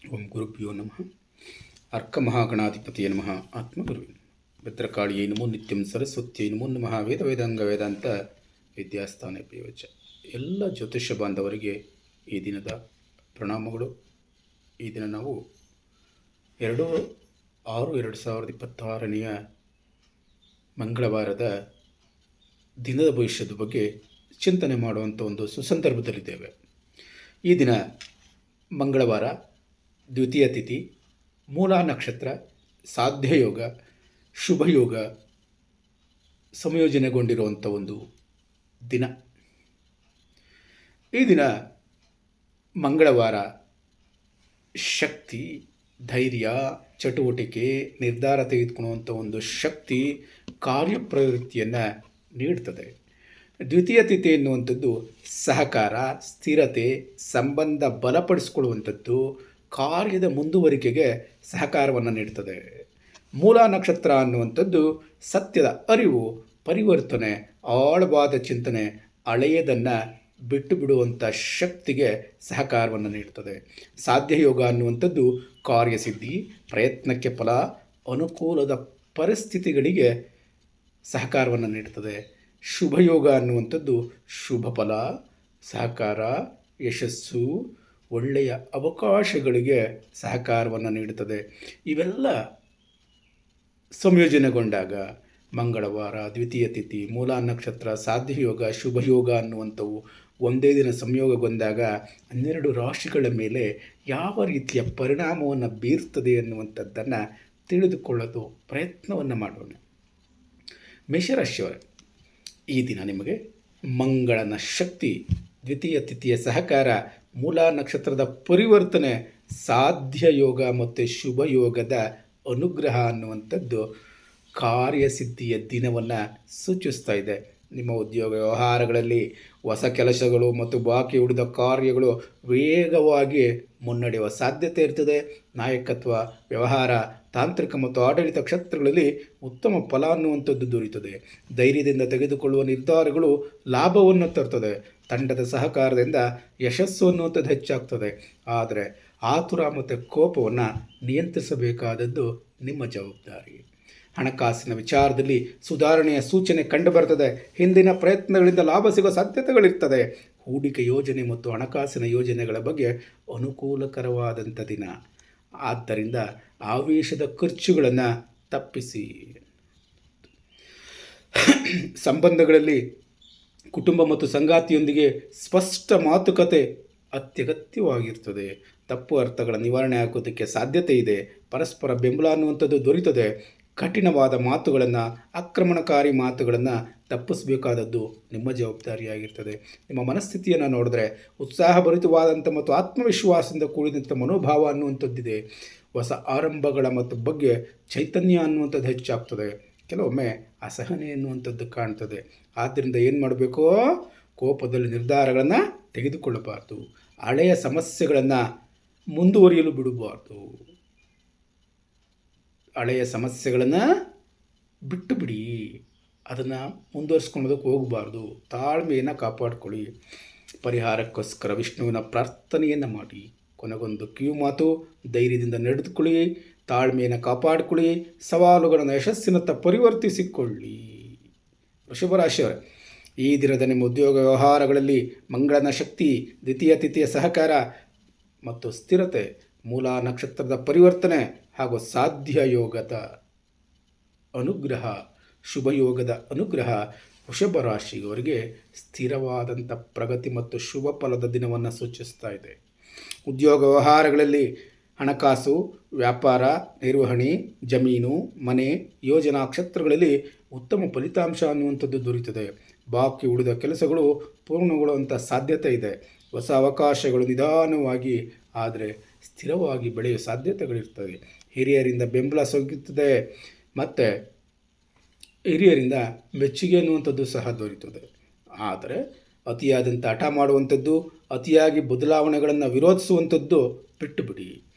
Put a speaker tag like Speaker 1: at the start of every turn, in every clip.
Speaker 1: ಓಂ ಗುರುಭ್ಯೋ ನಮಃ. ಅರ್ಕಮಹಾಗಣಾಧಿಪತಿಯೇ ನಮಃ. ಆತ್ಮಗುರುವೇ ಭದ್ರಕಾಳಿಯೇ ನಮೋ ನಿತ್ಯಂ ಸರಸ್ವತ್ಯೈ ನಮೋ ನಮಃ. ವೇದ ವೇದಾಂಗ ವೇದಾಂತ ವಿದ್ಯಾಸ್ಥಾನ ಪೇವಚ. ಎಲ್ಲ ಜ್ಯೋತಿಷ್ಯ ಬಾಂಧವರಿಗೆ ಈ ದಿನದ ಪ್ರಣಾಮಗಳು. ಈ ದಿನ ನಾವು 2/6/2026 ಮಂಗಳವಾರದ ದಿನದ ಭವಿಷ್ಯದ ಬಗ್ಗೆ ಚಿಂತನೆ ಮಾಡುವಂಥ ಒಂದು ಸುಸಂದರ್ಭದಲ್ಲಿದ್ದೇವೆ. ಈ ದಿನ ಮಂಗಳವಾರ, ದ್ವಿತೀಯ ತಿಥಿ, ಮೂಲಾ ನಕ್ಷತ್ರ, ಸಾಧ್ಯಯೋಗ, ಶುಭಯೋಗ ಸಂಯೋಜನೆಗೊಂಡಿರುವಂಥ ಒಂದು ದಿನ. ಈ ದಿನ ಮಂಗಳವಾರ ಶಕ್ತಿ, ಧೈರ್ಯ, ಚಟುವಟಿಕೆ, ನಿರ್ಧಾರ ತೆಗೆದುಕೊಳ್ಳುವಂಥ ಒಂದು ಶಕ್ತಿ, ಕಾರ್ಯಪ್ರವೃತ್ತಿಯನ್ನು ನೀಡ್ತದೆ. ದ್ವಿತೀಯ ತಿಥಿ ಎನ್ನುವಂಥದ್ದು ಸಹಕಾರ, ಸ್ಥಿರತೆ, ಸಂಬಂಧ ಬಲಪಡಿಸಿಕೊಳ್ಳುವಂಥದ್ದು, ಕಾರ್ಯದ ಮುಂದುವರಿಕೆಗೆ ಸಹಕಾರವನ್ನು ನೀಡ್ತದೆ. ಮೂಲ ನಕ್ಷತ್ರ ಅನ್ನುವಂಥದ್ದು ಸತ್ಯದ ಅರಿವು, ಪರಿವರ್ತನೆ, ಆಳವಾದ ಚಿಂತನೆ, ಹಳೆಯದನ್ನು ಬಿಟ್ಟು ಬಿಡುವಂಥ ಶಕ್ತಿಗೆ ಸಹಕಾರವನ್ನು ನೀಡ್ತದೆ. ಸಾಧ್ಯಯೋಗ ಅನ್ನುವಂಥದ್ದು ಕಾರ್ಯಸಿದ್ಧಿ, ಪ್ರಯತ್ನಕ್ಕೆ ಫಲ, ಅನುಕೂಲದ ಪರಿಸ್ಥಿತಿಗಳಿಗೆ ಸಹಕಾರವನ್ನು ನೀಡ್ತದೆ. ಶುಭಯೋಗ ಅನ್ನುವಂಥದ್ದು ಶುಭ ಫಲ, ಸಹಕಾರ, ಯಶಸ್ಸು, ಒಳ್ಳೆಯ ಅವಕಾಶಗಳಿಗೆ ಸಹಕಾರವನ್ನು ನೀಡುತ್ತದೆ. ಇವೆಲ್ಲ ಸಂಯೋಜನೆಗೊಂಡಾಗ ಮಂಗಳವಾರ, ದ್ವಿತೀಯ ತಿಥಿ, ಮೂಲಾ ನಕ್ಷತ್ರ, ಸಾಧ್ಯಯೋಗ, ಶುಭಯೋಗ ಅನ್ನುವಂಥವು ಒಂದೇ ದಿನ ಸಂಯೋಗಗೊಂಡಾಗ 12 ರಾಶಿಗಳ ಮೇಲೆ ಯಾವ ರೀತಿಯ ಪರಿಣಾಮವನ್ನು ಬೀರ್ತದೆ ಅನ್ನುವಂಥದ್ದನ್ನು ತಿಳಿದುಕೊಳ್ಳಲು ಪ್ರಯತ್ನವನ್ನು ಮಾಡೋಣ. ಮೇಷರಾಶಿಯವರೇ, ಈ ದಿನ ನಿಮಗೆ ಮಂಗಳನ ಶಕ್ತಿ, ದ್ವಿತೀಯ ತಿಥಿಯ ಸಹಕಾರ, ಮೂಲಾ ನಕ್ಷತ್ರದ ಪರಿವರ್ತನೆ, ಸಾಧ್ಯಯೋಗ ಮತ್ತು ಶುಭಯೋಗದ ಅನುಗ್ರಹ ಅನ್ನುವಂಥದ್ದು ಕಾರ್ಯಸಿದ್ಧಿಯ ದಿನವನ್ನು ಸೂಚಿಸ್ತಾ ಇದೆ. ನಿಮ್ಮ ಉದ್ಯೋಗ ವ್ಯವಹಾರಗಳಲ್ಲಿ ಹೊಸ ಕೆಲಸಗಳು ಮತ್ತು ಬಾಕಿ ಉಳಿದ ಕಾರ್ಯಗಳು ವೇಗವಾಗಿ ಮುನ್ನಡೆಯುವ ಸಾಧ್ಯತೆ ಇರ್ತದೆ. ನಾಯಕತ್ವ, ವ್ಯವಹಾರ, ತಾಂತ್ರಿಕ ಮತ್ತು ಆಡಳಿತ ಕ್ಷೇತ್ರಗಳಲ್ಲಿ ಉತ್ತಮ ಫಲ ಅನ್ನುವಂಥದ್ದು ದೊರೆಯುತ್ತದೆ. ಧೈರ್ಯದಿಂದ ತೆಗೆದುಕೊಳ್ಳುವ ನಿರ್ಧಾರಗಳು ಲಾಭವನ್ನು ತರ್ತದೆ. ತಂಡದ ಸಹಕಾರದಿಂದ ಯಶಸ್ಸು ಅನ್ನುವಂಥದ್ದು ಹೆಚ್ಚಾಗ್ತದೆ. ಆದರೆ ಆತುರ ಮತ್ತು ಕೋಪವನ್ನು ನಿಯಂತ್ರಿಸಬೇಕಾದದ್ದು ನಿಮ್ಮ ಜವಾಬ್ದಾರಿ. ಹಣಕಾಸಿನ ವಿಚಾರದಲ್ಲಿ ಸುಧಾರಣೆಯ ಸೂಚನೆ ಕಂಡುಬರ್ತದೆ. ಹಿಂದಿನ ಪ್ರಯತ್ನಗಳಿಂದ ಲಾಭ ಸಿಗೋ ಸಾಧ್ಯತೆಗಳಿರ್ತದೆ. ಹೂಡಿಕೆ ಯೋಜನೆ ಮತ್ತು ಹಣಕಾಸಿನ ಯೋಜನೆಗಳ ಬಗ್ಗೆ ಅನುಕೂಲಕರವಾದಂಥ ದಿನ. ಆದ್ದರಿಂದ ಆವೇಶದ ಖರ್ಚುಗಳನ್ನು ತಪ್ಪಿಸಿ. ಸಂಬಂಧಗಳಲ್ಲಿ ಕುಟುಂಬ ಮತ್ತು ಸಂಗಾತಿಯೊಂದಿಗೆ ಸ್ಪಷ್ಟ ಮಾತುಕತೆ ಅತ್ಯಗತ್ಯವಾಗಿರ್ತದೆ. ತಪ್ಪು ಅರ್ಥಗಳ ನಿವಾರಣೆ ಆಗೋದಕ್ಕೆ ಸಾಧ್ಯತೆ ಇದೆ. ಪರಸ್ಪರ ಬೆಂಬಲ ಅನ್ನುವಂಥದ್ದು ದೊರೆಯುತ್ತದೆ. ಕಠಿಣವಾದ ಮಾತುಗಳನ್ನು, ಆಕ್ರಮಣಕಾರಿ ಮಾತುಗಳನ್ನು ತಪ್ಪಿಸಬೇಕಾದದ್ದು ನಿಮ್ಮ ಜವಾಬ್ದಾರಿಯಾಗಿರ್ತದೆ. ನಿಮ್ಮ ಮನಸ್ಥಿತಿಯನ್ನು ನೋಡಿದ್ರೆ ಉತ್ಸಾಹಭರಿತವಾದಂಥ ಮತ್ತು ಆತ್ಮವಿಶ್ವಾಸದಿಂದ ಕೂಡಿದಂಥ ಮನೋಭಾವ ಅನ್ನುವಂಥದ್ದಿದೆ. ಹೊಸ ಆರಂಭಗಳ ಮತ್ತು ಬಗ್ಗೆ ಚೈತನ್ಯ ಅನ್ನುವಂಥದ್ದು ಹೆಚ್ಚಾಗ್ತದೆ. ಕೆಲವೊಮ್ಮೆ ಅಸಹನೆ ಎನ್ನುವಂಥದ್ದು ಕಾಣ್ತದೆ. ಆದ್ದರಿಂದ ಏನು ಮಾಡಬೇಕು? ಕೋಪದಲ್ಲಿ ನಿರ್ಧಾರಗಳನ್ನು ತೆಗೆದುಕೊಳ್ಳಬಾರ್ದು. ಹಳೆಯ ಸಮಸ್ಯೆಗಳನ್ನು ಮುಂದುವರಿಯಲು ಬಿಡಬಾರ್ದು. ಹಳೆಯ ಸಮಸ್ಯೆಗಳನ್ನು ಬಿಟ್ಟು ಬಿಡಿ, ಅದನ್ನು ಮುಂದುವರಿಸ್ಕೊಳ್ಳೋದಕ್ಕೆ ಹೋಗಬಾರ್ದು. ತಾಳ್ಮೆಯನ್ನು ಕಾಪಾಡಿಕೊಳ್ಳಿ. ಪರಿಹಾರಕ್ಕೋಸ್ಕರ ವಿಷ್ಣುವಿನ ಪ್ರಾರ್ಥನೆಯನ್ನು ಮಾಡಿ. ಕೊನೆಗೊಂದು ಕಿವಿ ಮಾತು: ಧೈರ್ಯದಿಂದ ನಡೆದುಕೊಳ್ಳಿ, ತಾಳ್ಮೆಯನ್ನು ಕಾಪಾಡಿಕೊಳ್ಳಿ, ಸವಾಲುಗಳನ್ನು ಯಶಸ್ಸಿನತ್ತ ಪರಿವರ್ತಿಸಿಕೊಳ್ಳಿ. ವೃಷಭ ರಾಶಿಯವರೇ, ಈ ದಿನದ ನಿಮ್ಮ ಉದ್ಯೋಗ ವ್ಯವಹಾರಗಳಲ್ಲಿ ಮಂಗಳನ ಶಕ್ತಿ, ದ್ವಿತೀಯ ತಿಥಿಯ ಸಹಕಾರ ಮತ್ತು ಸ್ಥಿರತೆ, ಮೂಲಾ ನಕ್ಷತ್ರದ ಪರಿವರ್ತನೆ ಹಾಗೂ ಸಾಧ್ಯಯೋಗದ ಅನುಗ್ರಹ, ಶುಭಯೋಗದ ಅನುಗ್ರಹ ವೃಷಭ ರಾಶಿಯವರಿಗೆ ಸ್ಥಿರವಾದಂಥ ಪ್ರಗತಿ ಮತ್ತು ಶುಭ ಫಲದ ದಿನವನ್ನು ಸೂಚಿಸ್ತಾ ಇದೆ. ಉದ್ಯೋಗ ವ್ಯವಹಾರಗಳಲ್ಲಿ ಹಣಕಾಸು, ವ್ಯಾಪಾರ, ನಿರ್ವಹಣೆ, ಜಮೀನು, ಮನೆ, ಯೋಜನಾ ಕ್ಷೇತ್ರಗಳಲ್ಲಿ ಉತ್ತಮ ಫಲಿತಾಂಶ ಅನ್ನುವಂಥದ್ದು ದೊರೆಯುತ್ತದೆ. ಬಾಕಿ ಉಳಿದ ಕೆಲಸಗಳು ಪೂರ್ಣಗೊಳ್ಳುವಂಥ ಸಾಧ್ಯತೆ ಇದೆ. ಹೊಸ ಅವಕಾಶಗಳು ನಿಧಾನವಾಗಿ ಆದರೆ ಸ್ಥಿರವಾಗಿ ಬೆಳೆಯುವ ಸಾಧ್ಯತೆಗಳಿರ್ತವೆ. ಹಿರಿಯರಿಂದ ಬೆಂಬಲ ಸಿಗುತ್ತದೆ ಮತ್ತು ಹಿರಿಯರಿಂದ ಮೆಚ್ಚುಗೆ ಅನ್ನುವಂಥದ್ದು ಸಹ ದೊರೆಯುತ್ತದೆ. ಆದರೆ ಅತಿಯಾದಂಥ ಹಠ ಮಾಡುವಂಥದ್ದು, ಅತಿಯಾಗಿ ಬದಲಾವಣೆಗಳನ್ನು ವಿರೋಧಿಸುವಂಥದ್ದು ಬಿಟ್ಟು ಬಿಡಿ.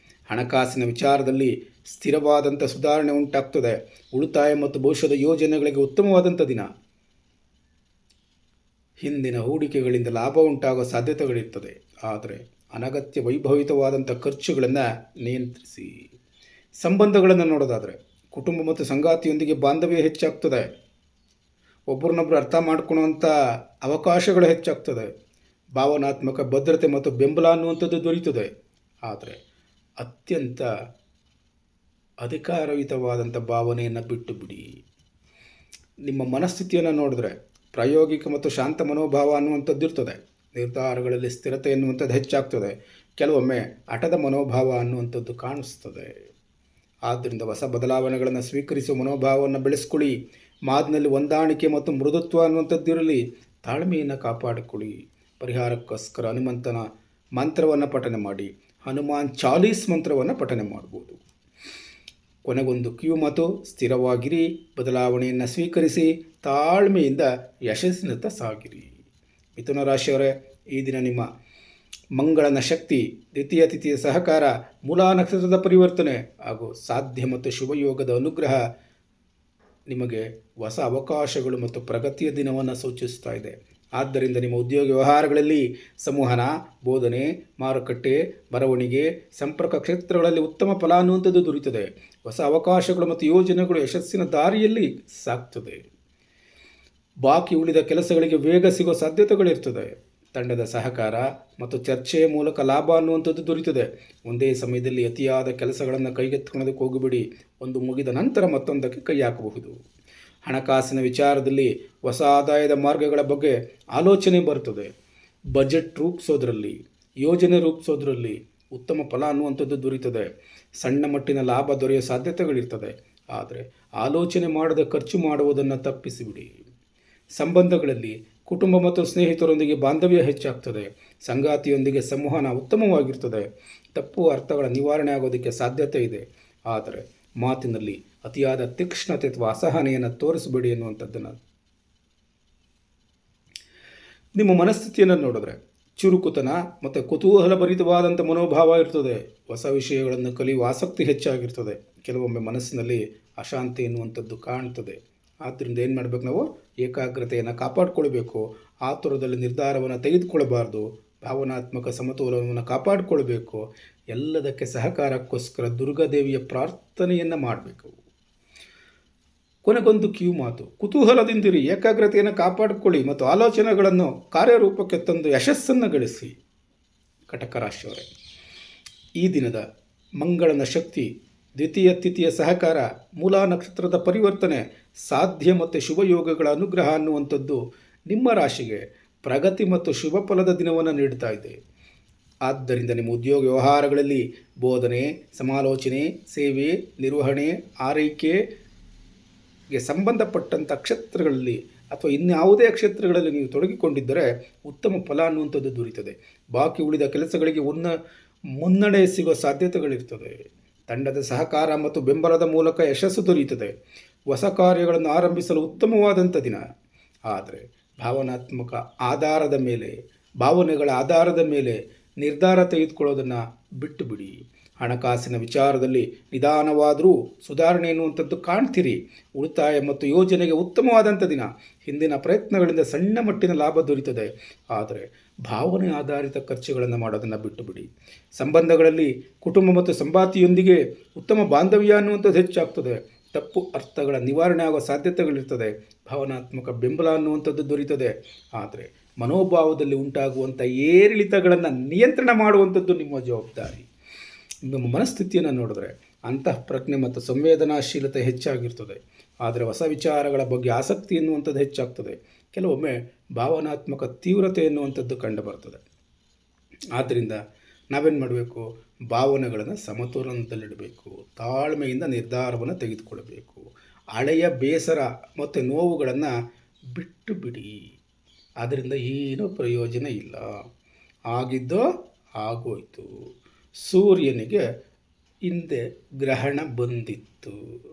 Speaker 1: ಹಣಕಾಸಿನ ವಿಚಾರದಲ್ಲಿ ಸ್ಥಿರವಾದಂಥ ಸುಧಾರಣೆ ಉಂಟಾಗ್ತದೆ. ಉಳಿತಾಯ ಮತ್ತು ಭವಿಷ್ಯದ ಯೋಜನೆಗಳಿಗೆ ಉತ್ತಮವಾದಂಥ ದಿನ. ಹಿಂದಿನ ಹೂಡಿಕೆಗಳಿಂದ ಲಾಭ ಉಂಟಾಗುವ ಸಾಧ್ಯತೆಗಳಿರ್ತದೆ. ಆದರೆ ಅನಗತ್ಯ ವೈಭವಿತವಾದಂಥ ಖರ್ಚುಗಳನ್ನು ನಿಯಂತ್ರಿಸಿ. ಸಂಬಂಧಗಳನ್ನು ನೋಡೋದಾದರೆ ಕುಟುಂಬ ಮತ್ತು ಸಂಗಾತಿಯೊಂದಿಗೆ ಬಾಂಧವ್ಯ ಹೆಚ್ಚಾಗ್ತದೆ. ಒಬ್ಬರನ್ನೊಬ್ಬರು ಅರ್ಥ ಮಾಡ್ಕೊಳ್ಳುವಂಥ ಅವಕಾಶಗಳು ಹೆಚ್ಚಾಗ್ತದೆ. ಭಾವನಾತ್ಮಕ ಭದ್ರತೆ ಮತ್ತು ಬೆಂಬಲ ಅನ್ನುವಂಥದ್ದು ದೊರೀತದೆ. ಆದರೆ ಅತ್ಯಂತ ಅಧಿಕಾರಯುತವಾದಂಥ ಭಾವನೆಯನ್ನು ಬಿಟ್ಟು ಬಿಡಿ. ನಿಮ್ಮ ಮನಸ್ಥಿತಿಯನ್ನು ನೋಡಿದ್ರೆ ಪ್ರಾಯೋಗಿಕ ಮತ್ತು ಶಾಂತ ಮನೋಭಾವ ಅನ್ನುವಂಥದ್ದು ಇರ್ತದೆ. ನಿರ್ಧಾರಗಳಲ್ಲಿ ಸ್ಥಿರತೆ ಎನ್ನುವಂಥದ್ದು ಹೆಚ್ಚಾಗ್ತದೆ. ಕೆಲವೊಮ್ಮೆ ಹಠದ ಮನೋಭಾವ ಅನ್ನುವಂಥದ್ದು ಕಾಣಿಸ್ತದೆ. ಆದ್ದರಿಂದ ಹೊಸ ಬದಲಾವಣೆಗಳನ್ನು ಸ್ವೀಕರಿಸುವ ಮನೋಭಾವವನ್ನು ಬೆಳೆಸ್ಕೊಳ್ಳಿ. ಮಾತಿನಲ್ಲಿ ಹೊಂದಾಣಿಕೆ ಮತ್ತು ಮೃದುತ್ವ ಅನ್ನುವಂಥದ್ದು ಇರಲಿ. ತಾಳ್ಮೆಯನ್ನು ಕಾಪಾಡಿಕೊಳ್ಳಿ. ಪರಿಹಾರಕ್ಕೋಸ್ಕರ ಹನುಮಂತನ ಮಂತ್ರವನ್ನು ಪಠನೆ ಮಾಡಿ. ಹನುಮಾನ್ ಚಾಲೀಸ್ ಮಂತ್ರವನ್ನು ಪಠನೆ ಮಾಡ್ಬೋದು. ಕೊನೆಗೊಂದು ಕಿವಿಮಾತು, ಸ್ಥಿರವಾಗಿರಿ, ಬದಲಾವಣೆಯನ್ನು ಸ್ವೀಕರಿಸಿ, ತಾಳ್ಮೆಯಿಂದ ಯಶಸ್ಸಿನತ್ತ ಸಾಗಿರಿ. ಮಿಥುನ ರಾಶಿಯವರೇ, ಈ ದಿನ ನಿಮ್ಮ ಮಂಗಳನ ಶಕ್ತಿ, ದ್ವಿತೀಯ ತಿಥಿಯ ಸಹಕಾರ, ಮೂಲಾ ನಕ್ಷತ್ರದ ಪರಿವರ್ತನೆ ಹಾಗೂ ಸಾಧ್ಯ ಮತ್ತು ಶುಭಯೋಗದ ಅನುಗ್ರಹ ನಿಮಗೆ ಹೊಸ ಅವಕಾಶಗಳು ಮತ್ತು ಪ್ರಗತಿಯ ದಿನವನ್ನು ಸೂಚಿಸ್ತಾ ಇದೆ. ಆದ್ದರಿಂದ ನಿಮ್ಮ ಉದ್ಯೋಗ ವ್ಯವಹಾರಗಳಲ್ಲಿ ಸಂವಹನ, ಬೋಧನೆ, ಮಾರುಕಟ್ಟೆ, ಬರವಣಿಗೆ, ಸಂಪರ್ಕ ಕ್ಷೇತ್ರಗಳಲ್ಲಿ ಉತ್ತಮ ಫಲ ಅನ್ನುವಂಥದ್ದು ದೊರೆಯುತ್ತದೆ. ಹೊಸ ಅವಕಾಶಗಳು ಮತ್ತು ಯೋಜನೆಗಳು ಯಶಸ್ಸಿನ ದಾರಿಯಲ್ಲಿ ಸಾಗ್ತದೆ. ಬಾಕಿ ಉಳಿದ ಕೆಲಸಗಳಿಗೆ ವೇಗ ಸಿಗೋ ಸಾಧ್ಯತೆಗಳಿರ್ತದೆ. ತಂಡದ ಸಹಕಾರ ಮತ್ತು ಚರ್ಚೆಯ ಮೂಲಕ ಲಾಭ ಅನ್ನುವಂಥದ್ದು ದೊರೀತದೆ. ಒಂದೇ ಸಮಯದಲ್ಲಿ ಅತಿಯಾದ ಕೆಲಸಗಳನ್ನು ಕೈಗೆತ್ತಿಕೊಳ್ಳೋದಕ್ಕೆ ಹೋಗಬೇಡಿ. ಒಂದು ಮುಗಿದ ನಂತರ ಮತ್ತೊಂದಕ್ಕೆ ಕೈ ಹಾಕಬಹುದು. ಹಣಕಾಸಿನ ವಿಚಾರದಲ್ಲಿ ಹೊಸ ಆದಾಯದ ಮಾರ್ಗಗಳ ಬಗ್ಗೆ ಆಲೋಚನೆ ಬರ್ತದೆ. ಬಜೆಟ್ ರೂಪಿಸೋದ್ರಲ್ಲಿ, ಯೋಜನೆ ರೂಪಿಸೋದ್ರಲ್ಲಿ ಉತ್ತಮ ಫಲ ಅನ್ನುವಂಥದ್ದು ದೊರೀತದೆ. ಸಣ್ಣ ಮಟ್ಟಿನ ಲಾಭ ದೊರೆಯೋ ಸಾಧ್ಯತೆಗಳಿರ್ತದೆ. ಆದರೆ ಆಲೋಚನೆ ಮಾಡದೆ ಖರ್ಚು ಮಾಡುವುದನ್ನು ತಪ್ಪಿಸಿಬಿಡಿ. ಸಂಬಂಧಗಳಲ್ಲಿ ಕುಟುಂಬ ಮತ್ತು ಸ್ನೇಹಿತರೊಂದಿಗೆ ಬಾಂಧವ್ಯ ಹೆಚ್ಚಾಗ್ತದೆ. ಸಂಗಾತಿಯೊಂದಿಗೆ ಸಂವಹನ ಉತ್ತಮವಾಗಿರ್ತದೆ. ತಪ್ಪು ಅರ್ಥಗಳ ನಿವಾರಣೆ ಆಗೋದಕ್ಕೆ ಸಾಧ್ಯತೆ ಇದೆ. ಆದರೆ ಮಾತಿನಲ್ಲಿ ಅತಿಯಾದ ತೀಕ್ಷ್ಣತೆ ಅಥವಾ ಅಸಹನೆಯನ್ನು ತೋರಿಸಬೇಡಿ ಎನ್ನುವಂಥದ್ದನ್ನು. ನಿಮ್ಮ ಮನಸ್ಥಿತಿಯನ್ನು ನೋಡಿದ್ರೆ ಚುರುಕುತನ ಮತ್ತು ಕುತೂಹಲಭರಿತವಾದಂಥ ಮನೋಭಾವ ಇರ್ತದೆ. ಹೊಸ ವಿಷಯಗಳನ್ನು ಕಲಿಯುವ ಆಸಕ್ತಿ ಹೆಚ್ಚಾಗಿರ್ತದೆ. ಕೆಲವೊಮ್ಮೆ ಮನಸ್ಸಿನಲ್ಲಿ ಅಶಾಂತಿ ಎನ್ನುವಂಥದ್ದು ಕಾಣ್ತದೆ. ಆದ್ದರಿಂದ ಏನು ಮಾಡಬೇಕು, ನಾವು ಏಕಾಗ್ರತೆಯನ್ನು ಕಾಪಾಡಿಕೊಳ್ಬೇಕು. ಆತುರದಲ್ಲಿ ನಿರ್ಧಾರವನ್ನು ತೆಗೆದುಕೊಳ್ಳಬಾರ್ದು. ಭಾವನಾತ್ಮಕ ಸಮತೋಲನವನ್ನು ಕಾಪಾಡಿಕೊಳ್ಬೇಕು. ಎಲ್ಲದಕ್ಕೆ ಸಹಕಾರಕ್ಕೋಸ್ಕರ ದುರ್ಗಾದೇವಿಯ ಪ್ರಾರ್ಥನೆಯನ್ನು ಮಾಡಬೇಕು. ಕೊನೆಗೊಂದು ಕಿವಿ ಮಾತು, ಕುತೂಹಲದಿಂದಿರಿ, ಏಕಾಗ್ರತೆಯನ್ನು ಕಾಪಾಡಿಕೊಳ್ಳಿ ಮತ್ತು ಆಲೋಚನೆಗಳನ್ನು ಕಾರ್ಯರೂಪಕ್ಕೆ ತಂದು ಯಶಸ್ಸನ್ನು ಗಳಿಸಿ. ಕಟಕ ರಾಶಿಯವರೇ, ಈ ದಿನದ ಮಂಗಳನ ಶಕ್ತಿ, ದ್ವಿತೀಯ ತಿಥಿಯ ಸಹಕಾರ, ಮೂಲಾ ನಕ್ಷತ್ರದ ಪರಿವರ್ತನೆ, ಸಾಧ್ಯ ಮತ್ತು ಶುಭಯೋಗಗಳ ಅನುಗ್ರಹ ಅನ್ನುವಂಥದ್ದು ನಿಮ್ಮ ರಾಶಿಗೆ ಪ್ರಗತಿ ಮತ್ತು ಶುಭ ಫಲದ ದಿನವನ್ನು ನೀಡ್ತಾ ಇದೆ. ಆದ್ದರಿಂದ ನಿಮ್ಮ ಉದ್ಯೋಗ ವ್ಯವಹಾರಗಳಲ್ಲಿ ಬೋಧನೆ, ಸಮಾಲೋಚನೆ, ಸೇವೆ, ನಿರ್ವಹಣೆ, ಆರೈಕೆಗೆ ಸಂಬಂಧಪಟ್ಟಂಥ ಕ್ಷೇತ್ರಗಳಲ್ಲಿ ಅಥವಾ ಇನ್ಯಾವುದೇ ಕ್ಷೇತ್ರಗಳಲ್ಲಿ ನೀವು ತೊಡಗಿಕೊಂಡಿದ್ದರೆ ಉತ್ತಮ ಫಲ ಅನ್ನುವಂಥದ್ದು ದೊರೀತದೆ. ಬಾಕಿ ಉಳಿದ ಕೆಲಸಗಳಿಗೆ ಮುನ್ನಡೆ ಸಿಗೋ ಸಾಧ್ಯತೆಗಳಿರ್ತದೆ. ತಂಡದ ಸಹಕಾರ ಮತ್ತು ಬೆಂಬಲದ ಮೂಲಕ ಯಶಸ್ಸು ದೊರೆಯುತ್ತದೆ. ಹೊಸ ಕಾರ್ಯಗಳನ್ನು ಆರಂಭಿಸಲು ಉತ್ತಮವಾದಂಥ ದಿನ. ಆದರೆ ಭಾವನೆಗಳ ಆಧಾರದ ಮೇಲೆ ನಿರ್ಧಾರ ತೆಗೆದುಕೊಳ್ಳೋದನ್ನು ಬಿಟ್ಟು ಬಿಡಿ. ಹಣಕಾಸಿನ ವಿಚಾರದಲ್ಲಿ ನಿಧಾನವಾದರೂ ಸುಧಾರಣೆ ಎನ್ನುವಂಥದ್ದು ಕಾಣ್ತೀರಿ. ಉಳಿತಾಯ ಮತ್ತು ಯೋಜನೆಗೆ ಉತ್ತಮವಾದಂಥ ದಿನ. ಹಿಂದಿನ ಪ್ರಯತ್ನಗಳಿಂದ ಸಣ್ಣ ಮಟ್ಟಿನ ಲಾಭ ದೊರೀತದೆ. ಆದರೆ ಭಾವನೆ ಆಧಾರಿತ ಖರ್ಚುಗಳನ್ನು ಮಾಡೋದನ್ನು ಬಿಟ್ಟು ಬಿಡಿ. ಸಂಬಂಧಗಳಲ್ಲಿ ಕುಟುಂಬ ಮತ್ತು ಸಂಗಾತಿಯೊಂದಿಗೆ ಉತ್ತಮ ಬಾಂಧವ್ಯ ಅನ್ನುವಂಥದ್ದು ಹೆಚ್ಚಾಗ್ತದೆ. ತಪ್ಪು ಅರ್ಥಗಳ ನಿವಾರಣೆ ಆಗುವ ಸಾಧ್ಯತೆಗಳಿರ್ತದೆ. ಭಾವನಾತ್ಮಕ ಬೆಂಬಲ ಅನ್ನುವಂಥದ್ದು ದೊರೀತದೆ. ಆದರೆ ಮನೋಭಾವದಲ್ಲಿ ಉಂಟಾಗುವಂಥ ಏರಿಳಿತಗಳನ್ನು ನಿಯಂತ್ರಣ ಮಾಡುವಂಥದ್ದು ನಿಮ್ಮ ಜವಾಬ್ದಾರಿ. ನಿಮ್ಮ ಮನಸ್ಥಿತಿಯನ್ನು ನೋಡಿದ್ರೆ ಅಂತಃಪ್ರಜ್ಞೆ ಮತ್ತು ಸಂವೇದನಾಶೀಲತೆ ಹೆಚ್ಚಾಗಿರ್ತದೆ. ಆದರೆ ಹೊಸ ವಿಚಾರಗಳ ಬಗ್ಗೆ ಆಸಕ್ತಿ ಎನ್ನುವಂಥದ್ದು ಹೆಚ್ಚಾಗ್ತದೆ. ಕೆಲವೊಮ್ಮೆ ಭಾವನಾತ್ಮಕ ತೀವ್ರತೆ ಎನ್ನುವಂಥದ್ದು ಕಂಡುಬರ್ತದೆ. ಆದ್ದರಿಂದ ನಾವೇನು ಮಾಡಬೇಕು, ಭಾವನೆಗಳನ್ನು ಸಮತೋಲನದಲ್ಲಿಡಬೇಕು. ತಾಳ್ಮೆಯಿಂದ ನಿರ್ಧಾರವನ್ನು ತೆಗೆದುಕೊಳ್ಳಬೇಕು. ಹಳೆಯ ಬೇಸರ ಮತ್ತು ನೋವುಗಳನ್ನು ಬಿಟ್ಟು ಬಿಡಿ. ಅದರಿಂದ ಏನೂ ಪ್ರಯೋಜನ ಇಲ್ಲ. ಆಗಿದ್ದೋ ಆಗೋಯ್ತು. ಸೂರ್ಯನಿಗೆ ಹಿಂದೆ ಗ್ರಹಣ ಬಂದಿತ್ತು.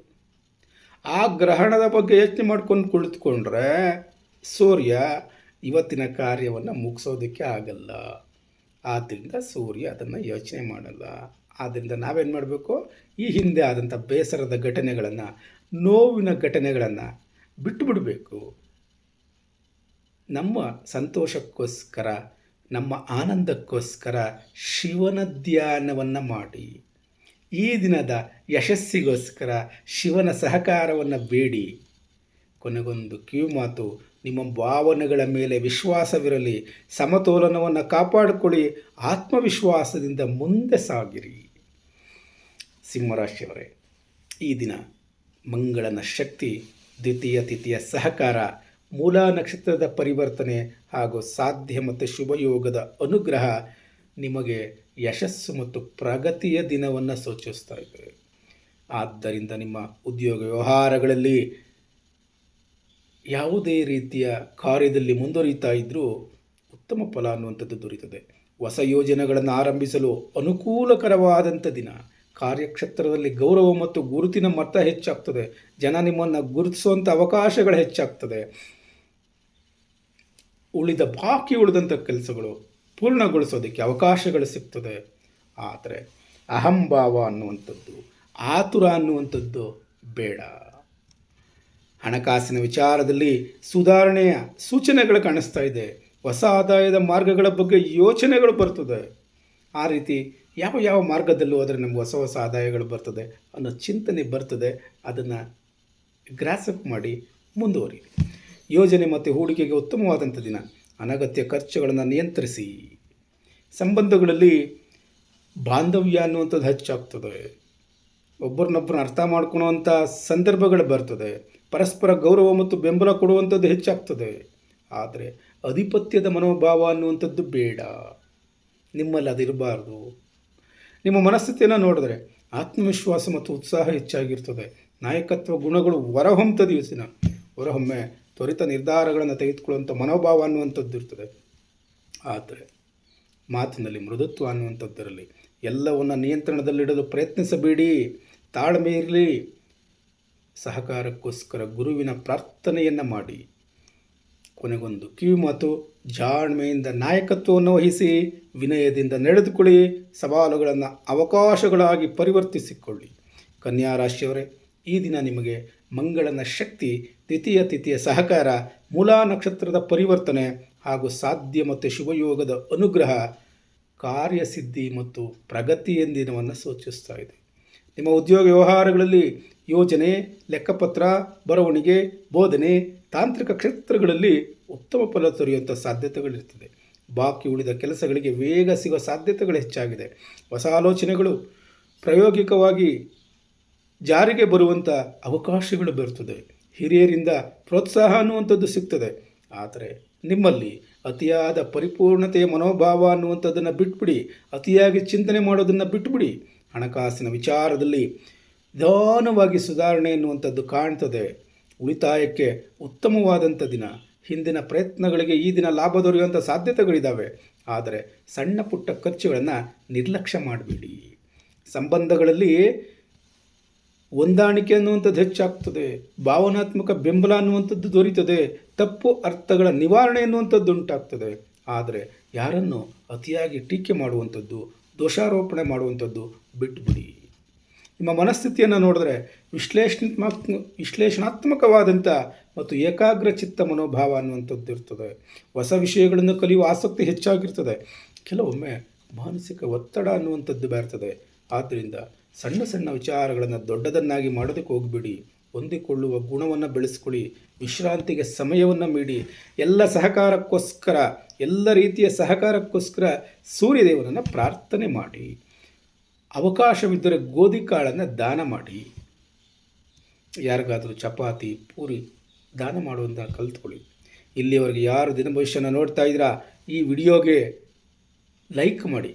Speaker 1: ಆ ಗ್ರಹಣದ ಬಗ್ಗೆ ಯೋಚನೆ ಮಾಡ್ಕೊಂಡು ಕುಳಿತುಕೊಂಡ್ರೆ ಸೂರ್ಯ ಇವತ್ತಿನ ಕಾರ್ಯವನ್ನು ಮುಗಿಸೋದಕ್ಕೆ ಆಗಲ್ಲ. ಆದ್ದರಿಂದ ಸೂರ್ಯ ಅದನ್ನು ಯೋಚನೆ ಮಾಡಲ್ಲ. ಆದ್ದರಿಂದ ನಾವೇನು ಮಾಡಬೇಕು, ಈ ಹಿಂದೆ ಆದಂಥ ಬೇಸರದ ಘಟನೆಗಳನ್ನು, ನೋವಿನ ಘಟನೆಗಳನ್ನು ಬಿಟ್ಟು ಬಿಡಬೇಕು. ನಮ್ಮ ಸಂತೋಷಕ್ಕೋಸ್ಕರ ನಮ್ಮ ಆನಂದಕ್ಕೋಸ್ಕರ ಶಿವನ ಧ್ಯಾನವನ್ನು ಮಾಡಿ. ಈ ದಿನದ ಯಶಸ್ಸಿಗೋಸ್ಕರ ಶಿವನ ಸಹಕಾರವನ್ನು ಬೇಡಿ. ಕೊನೆಗೊಂದು ಕಿವಿಮಾತು, ನಿಮ್ಮ ಭಾವನೆಗಳ ಮೇಲೆ ವಿಶ್ವಾಸವಿರಲಿ, ಸಮತೋಲನವನ್ನು ಕಾಪಾಡಿಕೊಳ್ಳಿ, ಆತ್ಮವಿಶ್ವಾಸದಿಂದ ಮುಂದೆ ಸಾಗಿರಿ. ಸಿಂಹರಾಶಿಯವರೇ, ಈ ದಿನ ಮಂಗಳನ ಶಕ್ತಿ, ದ್ವಿತೀಯ ತಿಥಿಯ ಸಹಕಾರ, ಮೂಲ ನಕ್ಷತ್ರದ ಪರಿವರ್ತನೆ ಹಾಗೂ ಸಾಧ್ಯ ಮತ್ತು ಶುಭಯೋಗದ ಅನುಗ್ರಹ ನಿಮಗೆ ಯಶಸ್ಸು ಮತ್ತು ಪ್ರಗತಿಯ ದಿನವನ್ನು ಸೂಚಿಸ್ತಾ ಇದೆ. ಆದ್ದರಿಂದ ನಿಮ್ಮ ಉದ್ಯೋಗ ವ್ಯವಹಾರಗಳಲ್ಲಿ ಯಾವುದೇ ರೀತಿಯ ಕಾರ್ಯದಲ್ಲಿ ಮುಂದುವರಿತಾ ಇದ್ದರೂ ಉತ್ತಮ ಫಲ ಅನ್ನುವಂಥದ್ದು ದೊರೆಯುತ್ತದೆ. ಹೊಸ ಯೋಜನೆಗಳನ್ನು ಆರಂಭಿಸಲು ಅನುಕೂಲಕರವಾದಂಥ ದಿನ. ಕಾರ್ಯಕ್ಷೇತ್ರದಲ್ಲಿ ಗೌರವ ಮತ್ತು ಗುರುತಿನ ಮಟ್ಟ ಹೆಚ್ಚಾಗ್ತದೆ. ಜನ ನಿಮ್ಮನ್ನು ಗುರುತಿಸುವಂಥ ಅವಕಾಶಗಳು ಹೆಚ್ಚಾಗ್ತದೆ. ಬಾಕಿ ಉಳಿದಂಥ ಕೆಲಸಗಳು ಪೂರ್ಣಗೊಳಿಸೋದಕ್ಕೆ ಅವಕಾಶಗಳು ಸಿಗ್ತದೆ. ಆದರೆ ಅಹಂಭಾವ ಅನ್ನುವಂಥದ್ದು, ಆತುರ ಅನ್ನುವಂಥದ್ದು ಬೇಡ. ಹಣಕಾಸಿನ ವಿಚಾರದಲ್ಲಿ ಸುಧಾರಣೆಯ ಸೂಚನೆಗಳು ಕಾಣಿಸ್ತಾ ಇದೆ. ಹೊಸ ಆದಾಯದ ಮಾರ್ಗಗಳ ಬಗ್ಗೆ ಯೋಚನೆಗಳು ಬರ್ತದೆ. ಆ ರೀತಿ ಯಾವ ಮಾರ್ಗದಲ್ಲೂ ಹೋದರೆ ನಮ್ಗೆ ಹೊಸ ಆದಾಯಗಳು ಬರ್ತದೆ ಅನ್ನೋ ಚಿಂತನೆ ಬರ್ತದೆ. ಅದನ್ನು ಗ್ರಾಸಪ್ ಮಾಡಿ ಮುಂದುವರಿ. ಯೋಜನೆ ಮತ್ತು ಹೂಡಿಕೆಗೆ ಉತ್ತಮವಾದಂಥ ದಿನ. ಅನಗತ್ಯ ಖರ್ಚುಗಳನ್ನು ನಿಯಂತ್ರಿಸಿ. ಸಂಬಂಧಗಳಲ್ಲಿ ಬಾಂಧವ್ಯ ಅನ್ನುವಂಥದ್ದು ಹೆಚ್ಚಾಗ್ತದೆ. ಒಬ್ಬರನ್ನೊಬ್ಬರನ್ನ ಅರ್ಥ ಮಾಡ್ಕೊಳ್ಳುವಂಥ ಸಂದರ್ಭಗಳು ಬರ್ತದೆ. ಪರಸ್ಪರ ಗೌರವ ಮತ್ತು ಬೆಂಬಲ ಕೊಡುವಂಥದ್ದು ಹೆಚ್ಚಾಗ್ತದೆ. ಆದರೆ ಆಧಿಪತ್ಯದ ಮನೋಭಾವ ಅನ್ನುವಂಥದ್ದು ಬೇಡ, ನಿಮ್ಮಲ್ಲಿ ಅದಿರಬಾರ್ದು. ನಿಮ್ಮ ಮನಸ್ಥಿತಿಯನ್ನು ನೋಡಿದ್ರೆ ಆತ್ಮವಿಶ್ವಾಸ ಮತ್ತು ಉತ್ಸಾಹ ಹೆಚ್ಚಾಗಿರ್ತದೆ. ನಾಯಕತ್ವ ಗುಣಗಳು ಹೊರಹೊಮ್ಮುತ್ತದೆ. ದಿವಸಿನ ಹೊರಹೊಮ್ಮೆ ತ್ವರಿತ ನಿರ್ಧಾರಗಳನ್ನು ತೆಗೆದುಕೊಳ್ಳುವಂಥ ಮನೋಭಾವ ಅನ್ನುವಂಥದ್ದು ಇರ್ತದೆ. ಆದರೆ ಮಾತಿನಲ್ಲಿ ಮೃದುತ್ವ ಅನ್ನುವಂಥದ್ದರಲ್ಲಿ ಎಲ್ಲವನ್ನು ನಿಯಂತ್ರಣದಲ್ಲಿಡಲು ಪ್ರಯತ್ನಿಸಬೇಡಿ. ತಾಳ್ಮೆ ಇರಲಿ. ಸಹಕಾರಕ್ಕೋಸ್ಕರ ಗುರುವಿನ ಪ್ರಾರ್ಥನೆಯನ್ನು ಮಾಡಿ. ಕೊನೆಗೊಂದು ಕಿವಿಮಾತು, ಜಾಣ್ಮೆಯಿಂದ ನಾಯಕತ್ವವನ್ನು ವಹಿಸಿ, ವಿನಯದಿಂದ ನಡೆದುಕೊಳ್ಳಿ, ಸವಾಲುಗಳನ್ನು ಅವಕಾಶಗಳಾಗಿ ಪರಿವರ್ತಿಸಿಕೊಳ್ಳಿ. ಕನ್ಯಾ ರಾಶಿಯವರೇ, ಈ ದಿನ ನಿಮಗೆ ಮಂಗಳನ ಶಕ್ತಿ, ದ್ವಿತೀಯ ತಿಥಿಯ ಸಹಕಾರ, ಮೂಲ ನಕ್ಷತ್ರದ ಪರಿವರ್ತನೆ ಹಾಗೂ ಸಾಧ್ಯ ಮತ್ತು ಶುಭಯೋಗದ ಅನುಗ್ರಹ, ಕಾರ್ಯಸಿದ್ಧಿ ಮತ್ತು ಪ್ರಗತಿಯ ದಿನವನ್ನು ಸೂಚಿಸ್ತಾ ಇದೆ. ನಿಮ್ಮ ಉದ್ಯೋಗ ವ್ಯವಹಾರಗಳಲ್ಲಿ ಯೋಜನೆ, ಲೆಕ್ಕಪತ್ರ, ಬರವಣಿಗೆ, ಬೋಧನೆ, ತಾಂತ್ರಿಕ ಕ್ಷೇತ್ರಗಳಲ್ಲಿ ಉತ್ತಮ ಫಲ ದೊರೆಯುವಂಥ ಸಾಧ್ಯತೆಗಳಿರ್ತದೆ. ಬಾಕಿ ಉಳಿದ ಕೆಲಸಗಳಿಗೆ ವೇಗ ಸಿಗುವ ಸಾಧ್ಯತೆಗಳು ಹೆಚ್ಚಾಗಿದೆ. ಹೊಸ ಆಲೋಚನೆಗಳು ಪ್ರಾಯೋಗಿಕವಾಗಿ ಜಾರಿಗೆ ಬರುವಂಥ ಅವಕಾಶಗಳು ಬರ್ತದೆ. ಹಿರಿಯರಿಂದ ಪ್ರೋತ್ಸಾಹ ಅನ್ನುವಂಥದ್ದು ಸಿಗ್ತದೆ. ಆದರೆ ನಿಮ್ಮಲ್ಲಿ ಅತಿಯಾದ ಪರಿಪೂರ್ಣತೆಯ ಮನೋಭಾವ ಅನ್ನುವಂಥದ್ದನ್ನು ಬಿಟ್ಬಿಡಿ. ಅತಿಯಾಗಿ ಚಿಂತನೆ ಮಾಡೋದನ್ನು ಬಿಟ್ಬಿಡಿ. ಹಣಕಾಸಿನ ವಿಚಾರದಲ್ಲಿ ನಿಧಾನವಾಗಿ ಸುಧಾರಣೆ ಎನ್ನುವಂಥದ್ದು ಕಾಣ್ತದೆ. ಉಳಿತಾಯಕ್ಕೆ ಉತ್ತಮವಾದಂಥ ದಿನ. ಹಿಂದಿನ ಪ್ರಯತ್ನಗಳಿಗೆ ಈ ದಿನ ಲಾಭ ದೊರೆಯುವಂಥ ಸಾಧ್ಯತೆಗಳಿದ್ದಾವೆ. ಆದರೆ ಸಣ್ಣ ಪುಟ್ಟ ಖರ್ಚುಗಳನ್ನು ನಿರ್ಲಕ್ಷ್ಯ ಮಾಡಬೇಡಿ. ಸಂಬಂಧಗಳಲ್ಲಿ ಹೊಂದಾಣಿಕೆ ಅನ್ನುವಂಥದ್ದು ಹೆಚ್ಚಾಗ್ತದೆ. ಭಾವನಾತ್ಮಕ ಬೆಂಬಲ ಅನ್ನುವಂಥದ್ದು ದೊರೀತದೆ. ತಪ್ಪು ಅರ್ಥಗಳ ನಿವಾರಣೆ ಅನ್ನುವಂಥದ್ದು ಉಂಟಾಗ್ತದೆ. ಆದರೆ ಯಾರನ್ನು ಅತಿಯಾಗಿ ಟೀಕೆ ಮಾಡುವಂಥದ್ದು, ದೋಷಾರೋಪಣೆ ಮಾಡುವಂಥದ್ದು ಬಿಟ್ಟುಬಿಡಿ. ನಿಮ್ಮ ಮನಸ್ಥಿತಿಯನ್ನು ನೋಡಿದ್ರೆ ವಿಶ್ಲೇಷಣಾತ್ಮಕವಾದಂಥ ಮತ್ತು ಏಕಾಗ್ರ ಚಿತ್ತ ಮನೋಭಾವ ಅನ್ನುವಂಥದ್ದು ಇರ್ತದೆ. ಹೊಸ ವಿಷಯಗಳನ್ನು ಕಲಿಯುವ ಆಸಕ್ತಿ ಹೆಚ್ಚಾಗಿರ್ತದೆ. ಕೆಲವೊಮ್ಮೆ ಮಾನಸಿಕ ಒತ್ತಡ ಅನ್ನುವಂಥದ್ದು ಬರ್ತದೆ. ಆದ್ದರಿಂದ ಸಣ್ಣ ಸಣ್ಣ ವಿಚಾರಗಳನ್ನು ದೊಡ್ಡದನ್ನಾಗಿ ಮಾಡೋದಕ್ಕೆ ಹೋಗಬೇಡಿ. ಹೊಂದಿಕೊಳ್ಳುವ ಗುಣವನ್ನು ಬೆಳೆಸ್ಕೊಳ್ಳಿ. ವಿಶ್ರಾಂತಿಗೆ ಸಮಯವನ್ನು ನೀಡಿ. ಎಲ್ಲ ರೀತಿಯ ಸಹಕಾರಕ್ಕೋಸ್ಕರ ಸೂರ್ಯದೇವನನ್ನು ಪ್ರಾರ್ಥನೆ ಮಾಡಿ. ಅವಕಾಶವಿದ್ದರೆ ಗೋಧಿ ಕಾಳನ್ನು ದಾನ ಮಾಡಿ. ಯಾರಿಗಾದರೂ ಚಪಾತಿ, ಪೂರಿ ದಾನ ಮಾಡುವಂಥ ಕಲ್ತ್ಕೊಳ್ಳಿ. ಇಲ್ಲಿಯವರೆಗೆ ಯಾರು ದಿನ ಭವಿಷ್ಯನ ನೋಡ್ತಾ ಇದ್ದೀರಾ, ಈ ವಿಡಿಯೋಗೆ ಲೈಕ್ ಮಾಡಿ.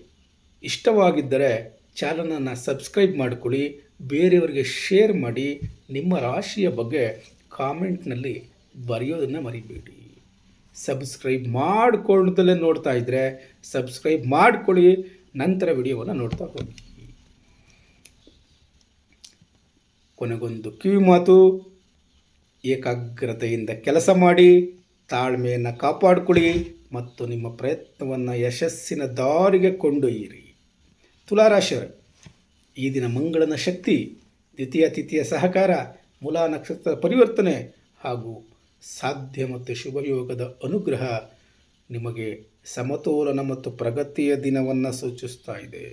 Speaker 1: ಇಷ್ಟವಾಗಿದ್ದರೆ ಚಾನಲನ್ನು ಸಬ್ಸ್ಕ್ರೈಬ್ ಮಾಡಿಕೊಳ್ಳಿ. ಬೇರೆಯವರಿಗೆ ಶೇರ್ ಮಾಡಿ. ನಿಮ್ಮ ರಾಶಿಯ ಬಗ್ಗೆ ಕಾಮೆಂಟ್ನಲ್ಲಿ ಬರೆಯೋದನ್ನು ಮರಿಬೇಡಿ. ಸಬ್ಸ್ಕ್ರೈಬ್ ಮಾಡಿಕೊಳ್ಳದಲ್ಲೇ ನೋಡ್ತಾ ಇದ್ದರೆ ಸಬ್ಸ್ಕ್ರೈಬ್ ಮಾಡಿಕೊಳ್ಳಿ. ನಂತರ ವಿಡಿಯೋವನ್ನು ನೋಡ್ತಾ ಹೋಗಿ. ಕೊನೆಗೊಂದು ಕಿವಿ ಮಾತು, ಏಕಾಗ್ರತೆಯಿಂದ ಕೆಲಸ ಮಾಡಿ, ತಾಳ್ಮೆಯನ್ನು ಕಾಪಾಡಿಕೊಳ್ಳಿ ಮತ್ತು ನಿಮ್ಮ ಪ್ರಯತ್ನವನ್ನು ಯಶಸ್ಸಿನ ದಾರಿಗೆ ಕೊಂಡೊಯ್ಯಿರಿ. ತುಲಾರಾಶಿಯವರೇ, ಈ ದಿನ ಮಂಗಳನ ಶಕ್ತಿ, ದ್ವಿತೀಯ ತಿಥಿಯ ಸಹಕಾರ, ಮೂಲ ನಕ್ಷತ್ರದ ಪರಿವರ್ತನೆ ಹಾಗೂ ಸಾಧ್ಯ ಮತ್ತು ಶುಭಯೋಗದ ಅನುಗ್ರಹ ನಿಮಗೆ ಸಮತೋಲನ ಮತ್ತು ಪ್ರಗತಿಯ ದಿನವನ್ನು ಸೂಚಿಸ್ತಾ ಇದೆ.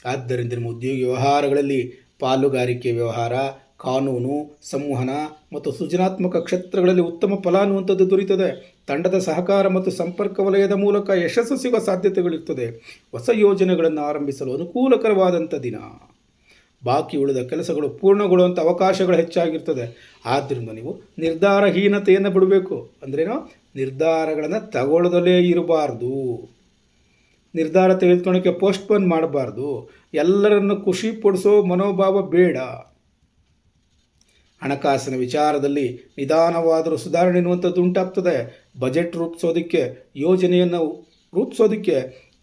Speaker 1: ಆದ್ದರಿಂದ ನಿಮ್ಮ ಉದ್ಯೋಗ ವ್ಯವಹಾರಗಳಲ್ಲಿ ಪಾಲುಗಾರಿಕೆ ವ್ಯವಹಾರ, ಕಾನೂನು, ಸಂವಹನ ಮತ್ತು ಸೃಜನಾತ್ಮಕ ಕ್ಷೇತ್ರಗಳಲ್ಲಿ ಉತ್ತಮ ಫಲ ಅನ್ನುವಂಥದ್ದು ದೊರೆಯುತ್ತದೆ. ತಂಡದ ಸಹಕಾರ ಮತ್ತು ಸಂಪರ್ಕ ವಲಯದ ಮೂಲಕ ಯಶಸ್ಸು ಸಿಗುವ ಸಾಧ್ಯತೆಗಳಿರ್ತದೆ. ಹೊಸ ಯೋಜನೆಗಳನ್ನು ಆರಂಭಿಸಲು ಅನುಕೂಲಕರವಾದಂಥ ದಿನ. ಬಾಕಿ ಉಳಿದ ಕೆಲಸಗಳು ಪೂರ್ಣಗೊಳ್ಳುವಂಥ ಅವಕಾಶಗಳು ಹೆಚ್ಚಾಗಿರ್ತದೆ. ಆದ್ದರಿಂದ ನೀವು ನಿರ್ಧಾರಹೀನತೆಯನ್ನು ಬಿಡಬೇಕು. ಅಂದ್ರೇನೋ, ನಿರ್ಧಾರಗಳನ್ನು ತಗೊಳ್ಳದಲ್ಲೇ ಇರಬಾರ್ದು. ನಿರ್ಧಾರ ತೆಗೆದುಕೊಳ್ಳೋಕ್ಕೆ ಪೋಸ್ಟ್ಪೋನ್ ಮಾಡಬಾರ್ದು. ಎಲ್ಲರನ್ನು ಖುಷಿ ಪಡಿಸೋ ಮನೋಭಾವ ಬೇಡ. ಹಣಕಾಸಿನ ವಿಚಾರದಲ್ಲಿ ನಿಧಾನವಾದರೂ ಸುಧಾರಣೆ ಎನ್ನುವಂಥದ್ದು ಉಂಟಾಗ್ತದೆ. ಬಜೆಟ್ ರೂಪಿಸೋದಕ್ಕೆ, ಯೋಜನೆಯನ್ನು ರೂಪಿಸೋದಕ್ಕೆ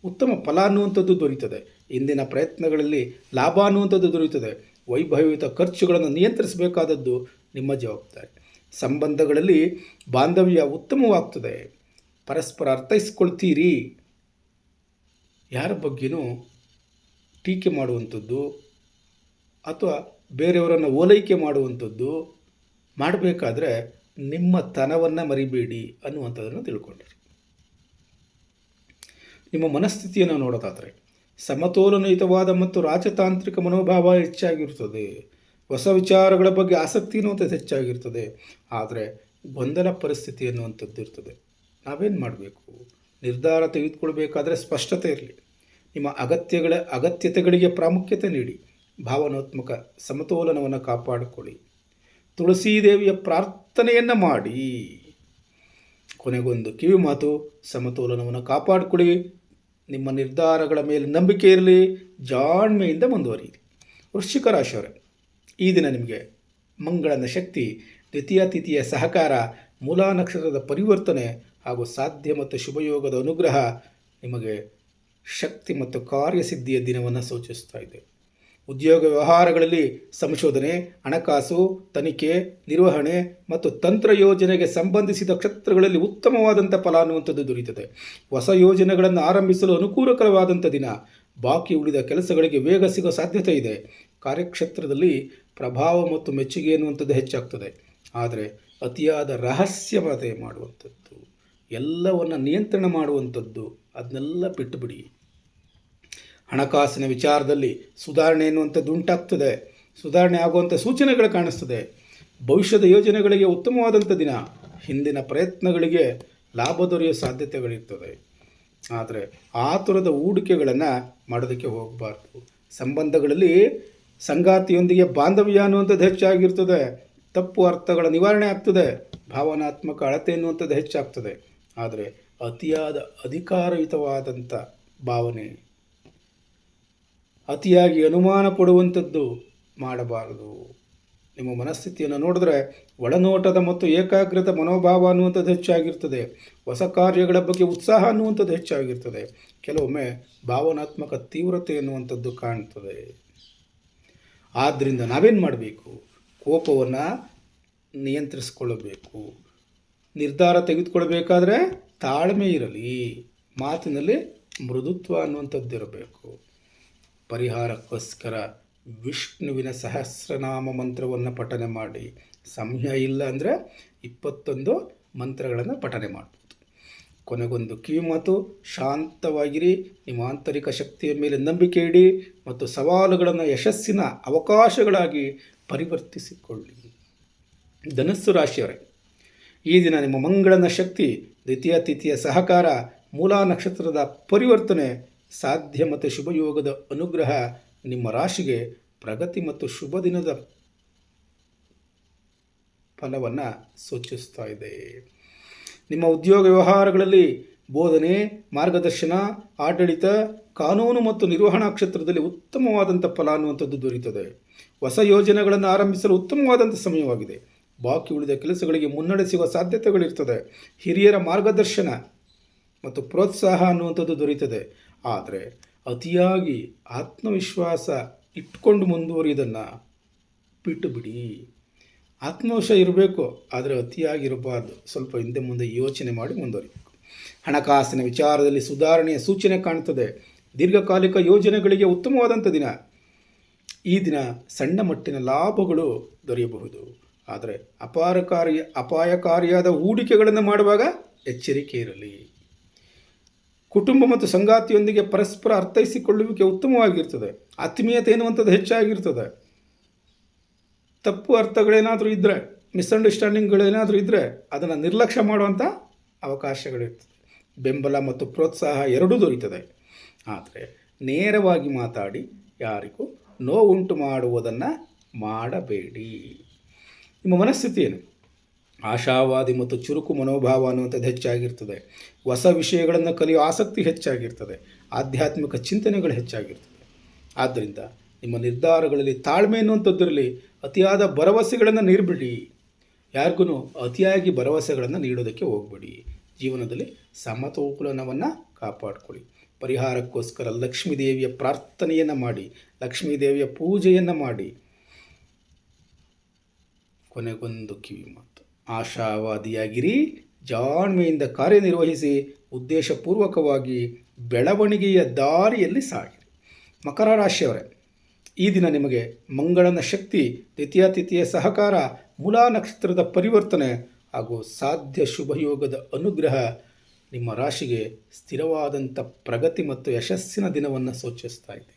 Speaker 1: ಉತ್ತಮ ಫಲ ಅನ್ನುವಂಥದ್ದು ದೊರೆಯುತ್ತದೆ. ಇಂದಿನ ಪ್ರಯತ್ನಗಳಲ್ಲಿ ಲಾಭ ಅನ್ನುವಂಥದ್ದು ದೊರೆಯುತ್ತದೆ. ವೈಭವಯುತ ಖರ್ಚುಗಳನ್ನು ನಿಯಂತ್ರಿಸಬೇಕಾದದ್ದು ನಿಮ್ಮ ಜವಾಬ್ದಾರಿ. ಸಂಬಂಧಗಳಲ್ಲಿ ಬಾಂಧವ್ಯ ಉತ್ತಮವಾಗ್ತದೆ. ಪರಸ್ಪರ ಅರ್ಥೈಸ್ಕೊಳ್ತೀರಿ. ಯಾರ ಬಗ್ಗೆನೂ ಟೀಕೆ ಮಾಡುವಂಥದ್ದು ಅಥವಾ ಬೇರೆಯವರನ್ನು ಓಲೈಕೆ ಮಾಡುವಂಥದ್ದು ಮಾಡಬೇಕಾದ್ರೆ ನಿಮ್ಮ ತನವನ್ನು ಮರಿಬೇಡಿ ಅನ್ನುವಂಥದ್ದನ್ನು ತಿಳ್ಕೊಂಡಿರಿ. ನಿಮ್ಮ ಮನಸ್ಥಿತಿಯನ್ನು ನೋಡೋದಾದರೆ ಸಮತೋಲನಯುತವಾದ ಮತ್ತು ರಾಜತಾಂತ್ರಿಕ ಮನೋಭಾವ ಹೆಚ್ಚಾಗಿರ್ತದೆ. ಹೊಸ ವಿಚಾರಗಳ ಬಗ್ಗೆ ಆಸಕ್ತಿ ಅನ್ನುವಂಥದ್ದು ಹೆಚ್ಚಾಗಿರ್ತದೆ. ಆದರೆ ಗೊಂದಲ ಪರಿಸ್ಥಿತಿ ಅನ್ನುವಂಥದ್ದು ಇರ್ತದೆ. ನಾವೇನು ಮಾಡಬೇಕು? ನಿರ್ಧಾರ ತೆಗೆದುಕೊಳ್ಬೇಕಾದ್ರೆ ಸ್ಪಷ್ಟತೆ ಇರಲಿ. ನಿಮ್ಮ ಅಗತ್ಯತೆಗಳಿಗೆ ಪ್ರಾಮುಖ್ಯತೆ ನೀಡಿ. ಭಾವನಾತ್ಮಕ ಸಮತೋಲನವನ್ನು ಕಾಪಾಡಿಕೊಳ್ಳಿ. ತುಳಸೀದೇವಿಯ ಪ್ರಾರ್ಥನೆಯನ್ನು ಮಾಡಿ. ಕೊನೆಗೊಂದು ಕಿವಿ ಮಾತು: ಸಮತೋಲನವನ್ನು ಕಾಪಾಡಿಕೊಳ್ಳಿ. ನಿಮ್ಮ ನಿರ್ಧಾರಗಳ ಮೇಲೆ ನಂಬಿಕೆ ಇರಲಿ. ಜಾಣ್ಮೆಯಿಂದ ಮುಂದುವರಿಯಿರಿ. ವೃಶ್ಚಿಕ ರಾಶಿಯವರೇ, ಈ ದಿನ ನಿಮಗೆ ಮಂಗಳನ ಶಕ್ತಿ, ದ್ವಿತೀಯ ತಿಥಿಯ ಸಹಕಾರ, ಮೂಲಾ ನಕ್ಷತ್ರದ ಪರಿವರ್ತನೆ ಹಾಗೂ ಸಾಧ್ಯ ಮತ್ತು ಶುಭಯೋಗದ ಅನುಗ್ರಹ ನಿಮಗೆ ಶಕ್ತಿ ಮತ್ತು ಕಾರ್ಯಸಿದ್ಧಿಯ ದಿನವನ್ನು ಸೂಚಿಸ್ತಾ ಇದೆ. ಉದ್ಯೋಗ ವ್ಯವಹಾರಗಳಲ್ಲಿ ಸಂಶೋಧನೆ, ಹಣಕಾಸು, ತನಿಖೆ, ನಿರ್ವಹಣೆ ಮತ್ತು ತಂತ್ರ ಯೋಜನೆಗೆ ಸಂಬಂಧಿಸಿದ ಕ್ಷೇತ್ರಗಳಲ್ಲಿ ಉತ್ತಮವಾದಂಥ ಫಲ ಅನ್ನುವಂಥದ್ದು ದೊರೆಯುತ್ತದೆ. ಹೊಸ ಯೋಜನೆಗಳನ್ನು ಆರಂಭಿಸಲು ಅನುಕೂಲಕರವಾದಂಥ ದಿನ. ಬಾಕಿ ಉಳಿದ ಕೆಲಸಗಳಿಗೆ ವೇಗ ಸಿಗೋ ಸಾಧ್ಯತೆ ಇದೆ. ಕಾರ್ಯಕ್ಷೇತ್ರದಲ್ಲಿ ಪ್ರಭಾವ ಮತ್ತು ಮೆಚ್ಚುಗೆ ಎನ್ನುವಂಥದ್ದು ಹೆಚ್ಚಾಗ್ತದೆ. ಆದರೆ ಅತಿಯಾದ ರಹಸ್ಯಮತೆ ಮಾಡುವಂಥದ್ದು, ಎಲ್ಲವನ್ನು ನಿಯಂತ್ರಣ ಮಾಡುವಂಥದ್ದು, ಅದನ್ನೆಲ್ಲ ಬಿಟ್ಟುಬಿಡಿ. ಹಣಕಾಸಿನ ವಿಚಾರದಲ್ಲಿ ಸುಧಾರಣೆ ಎನ್ನುವಂಥದ್ದು ಉಂಟಾಗ್ತದೆ. ಸುಧಾರಣೆ ಆಗುವಂಥ ಸೂಚನೆಗಳು ಕಾಣಿಸ್ತದೆ. ಭವಿಷ್ಯದ ಯೋಜನೆಗಳಿಗೆ ಉತ್ತಮವಾದಂಥ ದಿನ. ಹಿಂದಿನ ಪ್ರಯತ್ನಗಳಿಗೆ ಲಾಭ ದೊರೆಯುವ ಸಾಧ್ಯತೆಗಳಿರ್ತದೆ. ಆದರೆ ಆತುರದ ಹೂಡಿಕೆಗಳನ್ನು ಮಾಡೋದಕ್ಕೆ ಹೋಗಬಾರ್ದು. ಸಂಬಂಧಗಳಲ್ಲಿ ಸಂಗಾತಿಯೊಂದಿಗೆ ಬಾಂಧವ್ಯ ಅನ್ನುವಂಥದ್ದು ಹೆಚ್ಚಾಗಿರ್ತದೆ. ತಪ್ಪು ಅರ್ಥಗಳ ನಿವಾರಣೆ ಆಗ್ತದೆ. ಭಾವನಾತ್ಮಕ ಅಳತೆ ಎನ್ನುವಂಥದ್ದು ಹೆಚ್ಚಾಗ್ತದೆ. ಆದರೆ ಅತಿಯಾದ ಅಧಿಕಾರಯುತವಾದಂಥ ಭಾವನೆ, ಅತಿಯಾಗಿ ಅನುಮಾನ ಪಡುವಂಥದ್ದು ಮಾಡಬಾರದು. ನಿಮ್ಮ ಮನಸ್ಥಿತಿಯನ್ನು ನೋಡಿದ್ರೆ ಒಳನೋಟದ ಮತ್ತು ಏಕಾಗ್ರತೆ ಮನೋಭಾವ ಅನ್ನುವಂಥದ್ದು ಹೆಚ್ಚಾಗಿರ್ತದೆ. ಹೊಸ ಕಾರ್ಯಗಳ ಬಗ್ಗೆ ಉತ್ಸಾಹ ಅನ್ನುವಂಥದ್ದು ಹೆಚ್ಚಾಗಿರ್ತದೆ. ಕೆಲವೊಮ್ಮೆ ಭಾವನಾತ್ಮಕ ತೀವ್ರತೆ ಎನ್ನುವಂಥದ್ದು ಕಾಣ್ತದೆ. ಆದ್ದರಿಂದ ನಾವೇನು ಮಾಡಬೇಕು? ಕೋಪವನ್ನು ನಿಯಂತ್ರಿಸಿಕೊಳ್ಳಬೇಕು. ನಿರ್ಧಾರ ತೆಗೆದುಕೊಳ್ಬೇಕಾದ್ರೆ ತಾಳ್ಮೆ ಇರಲಿ. ಮಾತಿನಲ್ಲಿ ಮೃದುತ್ವ ಅನ್ನುವಂಥದ್ದು ಇರಬೇಕು. ಪರಿಹಾರಕ್ಕೋಸ್ಕರ ವಿಷ್ಣುವಿನ ಸಹಸ್ರನಾಮ ಮಂತ್ರವನ್ನು ಪಠನೆ ಮಾಡಿ. ಸಮಯ ಇಲ್ಲ ಅಂದರೆ 21 ಮಂತ್ರಗಳನ್ನು ಪಠನೆ ಮಾಡ್ಬೋದು. ಕೊನೆಗೊಂದು ಕಿವಿ ಮಾತು: ಶಾಂತವಾಗಿರಿ. ನಿಮ್ಮ ಆಂತರಿಕ ಶಕ್ತಿಯ ಮೇಲೆ ನಂಬಿಕೆ ಇಡಿ ಮತ್ತು ಸವಾಲುಗಳನ್ನು ಯಶಸ್ಸಿನ ಅವಕಾಶಗಳಾಗಿ ಪರಿವರ್ತಿಸಿಕೊಳ್ಳಿ. ಧನಸ್ಸು ರಾಶಿಯವರೇ, ಈ ದಿನ ನಿಮ್ಮ ಮಂಗಳನ ಶಕ್ತಿ, ದ್ವಿತೀಯ ತಿಥಿಯ ಸಹಕಾರ, ಮೂಲಾ ನಕ್ಷತ್ರದ ಪರಿವರ್ತನೆ, ಸಾಧ್ಯ ಮತ್ತು ಶುಭಯೋಗದ ಅನುಗ್ರಹ ನಿಮ್ಮ ರಾಶಿಗೆ ಪ್ರಗತಿ ಮತ್ತು ಶುಭ ದಿನದ ಫಲವನ್ನು ಸೂಚಿಸ್ತಾ ಇದೆ. ನಿಮ್ಮ ಉದ್ಯೋಗ ವ್ಯವಹಾರಗಳಲ್ಲಿ ಬೋಧನೆ, ಮಾರ್ಗದರ್ಶನ, ಆಡಳಿತ, ಕಾನೂನು ಮತ್ತು ನಿರ್ವಹಣಾ ಕ್ಷೇತ್ರದಲ್ಲಿ ಉತ್ತಮವಾದಂಥ ಫಲ ಅನ್ನುವಂಥದ್ದು ದೊರೆಯುತ್ತದೆ. ಹೊಸ ಯೋಜನೆಗಳನ್ನು ಆರಂಭಿಸಲು ಉತ್ತಮವಾದಂಥ ಸಮಯವಾಗಿದೆ. ಬಾಕಿ ಉಳಿದ ಕೆಲಸಗಳಿಗೆ ಮುನ್ನಡೆ ಸಿಗುವ ಸಾಧ್ಯತೆಗಳಿರ್ತದೆ. ಹಿರಿಯರ ಮಾರ್ಗದರ್ಶನ ಮತ್ತು ಪ್ರೋತ್ಸಾಹ ಅನ್ನುವಂಥದ್ದು ದೊರೆಯುತ್ತದೆ. ಆದರೆ ಅತಿಯಾಗಿ ಆತ್ಮವಿಶ್ವಾಸ ಇಟ್ಕೊಂಡು ಮುಂದುವರಿಯೋದನ್ನು ಬಿಟ್ಟು ಬಿಡಿ. ಆತ್ಮವಿಶ್ವಾಸ ಇರಬೇಕು, ಆದರೆ ಅತಿಯಾಗಿರಬಾರ್ದು. ಸ್ವಲ್ಪ ಹಿಂದೆ ಮುಂದೆ ಯೋಚನೆ ಮಾಡಿ ಮುಂದುವರಿಬೇಕು. ಹಣಕಾಸಿನ ವಿಚಾರದಲ್ಲಿ ಸುಧಾರಣೆಯ ಸೂಚನೆ ಕಾಣುತ್ತದೆ. ದೀರ್ಘಕಾಲಿಕ ಯೋಜನೆಗಳಿಗೆ ಉತ್ತಮವಾದಂಥ ದಿನ. ಈ ದಿನ ಸಣ್ಣ ಮಟ್ಟಿನ ಲಾಭಗಳು ದೊರೆಯಬಹುದು. ಆದರೆ ಅಪಾಯಕಾರಿಯಾದ ಹೂಡಿಕೆಗಳನ್ನು ಮಾಡುವಾಗ ಎಚ್ಚರಿಕೆ ಇರಲಿ. ಕುಟುಂಬ ಮತ್ತು ಸಂಗಾತಿಯೊಂದಿಗೆ ಪರಸ್ಪರ ಅರ್ಥೈಸಿಕೊಳ್ಳುವಿಕೆ ಉತ್ತಮವಾಗಿರ್ತದೆ. ಆತ್ಮೀಯತೆ ಎನ್ನುವಂಥದ್ದು ಹೆಚ್ಚಾಗಿರ್ತದೆ. ತಪ್ಪು ಅರ್ಥಗಳೇನಾದರೂ ಇದ್ದರೆ, ಮಿಸ್ಅಂಡರ್ಸ್ಟ್ಯಾಂಡಿಂಗ್ಗಳೇನಾದರೂ ಇದ್ದರೆ ಅದನ್ನು ನಿರ್ಲಕ್ಷ್ಯ ಮಾಡುವಂಥ ಅವಕಾಶಗಳಿರ್ತದೆ. ಬೆಂಬಲ ಮತ್ತು ಪ್ರೋತ್ಸಾಹ ಎರಡೂ ದೊರೀತದೆ. ಆದರೆ ನೇರವಾಗಿ ಮಾತಾಡಿ ಯಾರಿಗೂ ನೋವುಂಟು ಮಾಡುವುದನ್ನು ಮಾಡಬೇಡಿ. ನಿಮ್ಮ ಮನಸ್ಥಿತಿ ಏನು? ಆಶಾವಾದಿ ಮತ್ತು ಚುರುಕು ಮನೋಭಾವ ಅನ್ನುವಂಥದ್ದು ಹೆಚ್ಚಾಗಿರ್ತದೆ. ಹೊಸ ವಿಷಯಗಳನ್ನು ಕಲಿಯುವ ಆಸಕ್ತಿ ಹೆಚ್ಚಾಗಿರ್ತದೆ. ಆಧ್ಯಾತ್ಮಿಕ ಚಿಂತನೆಗಳು ಹೆಚ್ಚಾಗಿರ್ತದೆ. ಆದ್ದರಿಂದ ನಿಮ್ಮ ನಿರ್ಧಾರಗಳಲ್ಲಿ ತಾಳ್ಮೆ ಎನ್ನುವಂಥದ್ದಿರಲಿ. ಅತಿಯಾದ ಭರವಸೆಗಳನ್ನು ನೀಡಬೇಡಿ. ಯಾರಿಗೂ ಅತಿಯಾಗಿ ಭರವಸೆಗಳನ್ನು ನೀಡೋದಕ್ಕೆ ಹೋಗಬೇಡಿ. ಜೀವನದಲ್ಲಿ ಸಮತೋಲನವನ್ನು ಕಾಪಾಡಿಕೊಳ್ಳಿ. ಪರಿಹಾರಕ್ಕೋಸ್ಕರ ಲಕ್ಷ್ಮೀದೇವಿಯ ಪ್ರಾರ್ಥನೆಯನ್ನು ಮಾಡಿ, ಲಕ್ಷ್ಮೀದೇವಿಯ ಪೂಜೆಯನ್ನು ಮಾಡಿ. ಕೊನೆಗೊಂದು ಕಿವಿ ಮಾತು: ಆಶಾವಾದಿಯಾಗಿರಿ, ಜಾಣ್ಮೆಯಿಂದ ಕಾರ್ಯನಿರ್ವಹಿಸಿ, ಉದ್ದೇಶಪೂರ್ವಕವಾಗಿ ಬೆಳವಣಿಗೆಯ ದಾರಿಯಲ್ಲಿ ಸಾಗಿರಿ. ಮಕರ ರಾಶಿಯವರೇ, ಈ ದಿನ ನಿಮಗೆ ಮಂಗಳನ ಶಕ್ತಿ, ದ್ವಿತೀಯ ತಿಥಿಯ ಸಹಕಾರ, ಮೂಲಾ ನಕ್ಷತ್ರದ ಪರಿವರ್ತನೆ ಹಾಗೂ ಸಾಧ್ಯ ಶುಭಯೋಗದ ಅನುಗ್ರಹ ನಿಮ್ಮ ರಾಶಿಗೆ ಸ್ಥಿರವಾದಂಥ ಪ್ರಗತಿ ಮತ್ತು ಯಶಸ್ಸಿನ ದಿನವನ್ನು ಸೂಚಿಸ್ತಾ ಇದೆ.